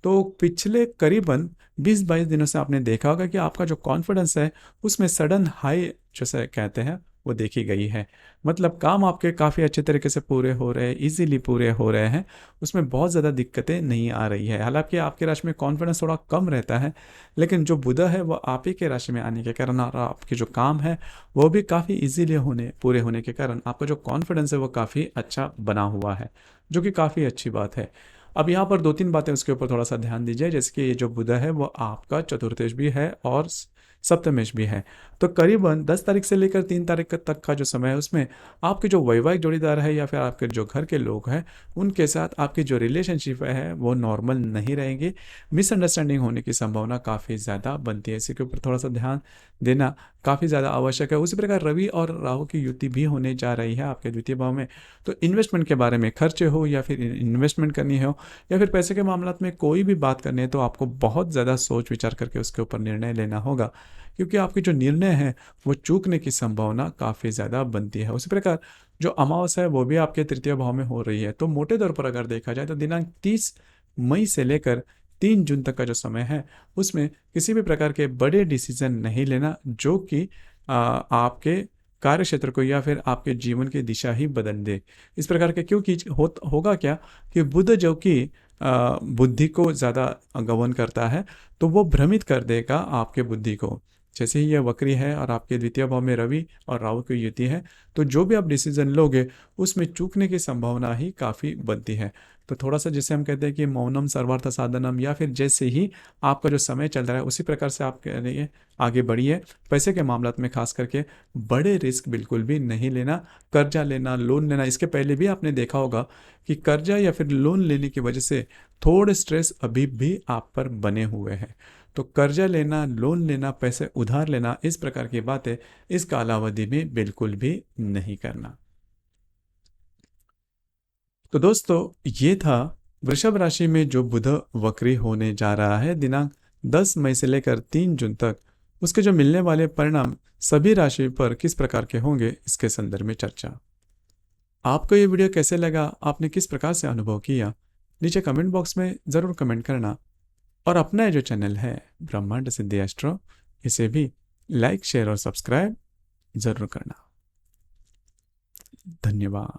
तो पिछले करीबन 20-22 दिनों से आपने देखा होगा कि आपका जो कॉन्फिडेंस है उसमें सडन हाई जैसे कहते हैं वो देखी गई है। मतलब काम आपके काफ़ी अच्छे तरीके से पूरे हो रहे हैं, इजीली पूरे हो रहे हैं, उसमें बहुत ज़्यादा दिक्कतें नहीं आ रही है। हालांकि आपके राशि में कॉन्फिडेंस थोड़ा कम रहता है, लेकिन जो बुध है वो आप ही के राशि में आने के कारण और आपके जो काम है वो भी काफ़ी इजीली पूरे होने के कारण आपका जो कॉन्फिडेंस है वो काफ़ी अच्छा बना हुआ है, जो कि काफ़ी अच्छी बात है। अब यहाँ पर दो तीन बातें उसके ऊपर थोड़ा सा ध्यान दीजिए। जैसे कि ये जो बुध है वो आपका चतुर्थेश भी है और सप्तमेश भी है। तो करीबन 10 तारीख से लेकर 3 तारीख तक का जो समय है उसमें आपके जो वैवाहिक जोड़ीदार है या फिर आपके जो घर के लोग हैं उनके साथ आपकी जो रिलेशनशिप है वो नॉर्मल नहीं रहेंगी। मिसअंडरस्टैंडिंग होने की संभावना काफ़ी ज़्यादा बनती है। इसी के ऊपर थोड़ा सा ध्यान देना काफ़ी ज़्यादा आवश्यक है। उसी प्रकार रवि और राहु की युति भी होने जा रही है आपके द्वितीय भाव में। तो इन्वेस्टमेंट के बारे में, खर्चे हो या फिर इन्वेस्टमेंट करनी हो या फिर पैसे के मामलात में कोई भी बात करनी है, तो आपको बहुत ज़्यादा सोच विचार करके उसके ऊपर निर्णय लेना होगा, क्योंकि आपके जो निर्णय हैं वो चूकने की संभावना काफ़ी ज़्यादा बनती है। उसी प्रकार जो अमावस्या है वो भी आपके तृतीय भाव में हो रही है। तो मोटे तौर पर अगर देखा जाए तो दिनांक 30 मई से लेकर 3 जून तक का जो समय है उसमें किसी भी प्रकार के बड़े डिसीजन नहीं लेना, जो कि आपके कार्य क्षेत्र को या फिर आपके जीवन की दिशा ही बदल दे। इस प्रकार के क्योंकि होगा क्या कि बुध जो कि बुद्धि को ज़्यादा गवर्न करता है, तो वो भ्रमित कर देगा आपके बुद्धि को। जैसे ही यह वक्री है और आपके द्वितीय भाव में रवि और राहु की युति है, तो जो भी आप डिसीजन लोगे उसमें चूकने की संभावना ही काफ़ी बनती है। तो थोड़ा सा जिसे हम कहते हैं कि मौनम सर्वार्थ साधनम, या फिर जैसे ही आपका जो समय चल रहा है उसी प्रकार से आप कह रही है आगे बढ़िए। पैसे के मामलात में खास करके बड़े रिस्क बिल्कुल भी नहीं लेना। कर्जा लेना, लोन लेना, इसके पहले भी आपने देखा होगा कि कर्जा या फिर लोन लेने की वजह से थोड़े स्ट्रेस अभी भी आप पर बने हुए हैं। तो कर्जा लेना, लोन लेना, पैसे उधार लेना, इस प्रकार की बातें इस कालावधि में बिल्कुल भी नहीं करना। तो दोस्तों, ये था वृषभ राशि में जो बुध वक्री होने जा रहा है दिनांक 10 मई से लेकर 3 जून तक, उसके जो मिलने वाले परिणाम सभी राशि पर किस प्रकार के होंगे इसके संदर्भ में चर्चा। आपको ये वीडियो कैसे लगा, आपने किस प्रकार से अनुभव किया, नीचे कमेंट बॉक्स में ज़रूर कमेंट करना। और अपना ये जो चैनल है ब्रह्मांड सिद्धि एस्ट्रो, इसे भी लाइक, शेयर और सब्सक्राइब ज़रूर करना। धन्यवाद।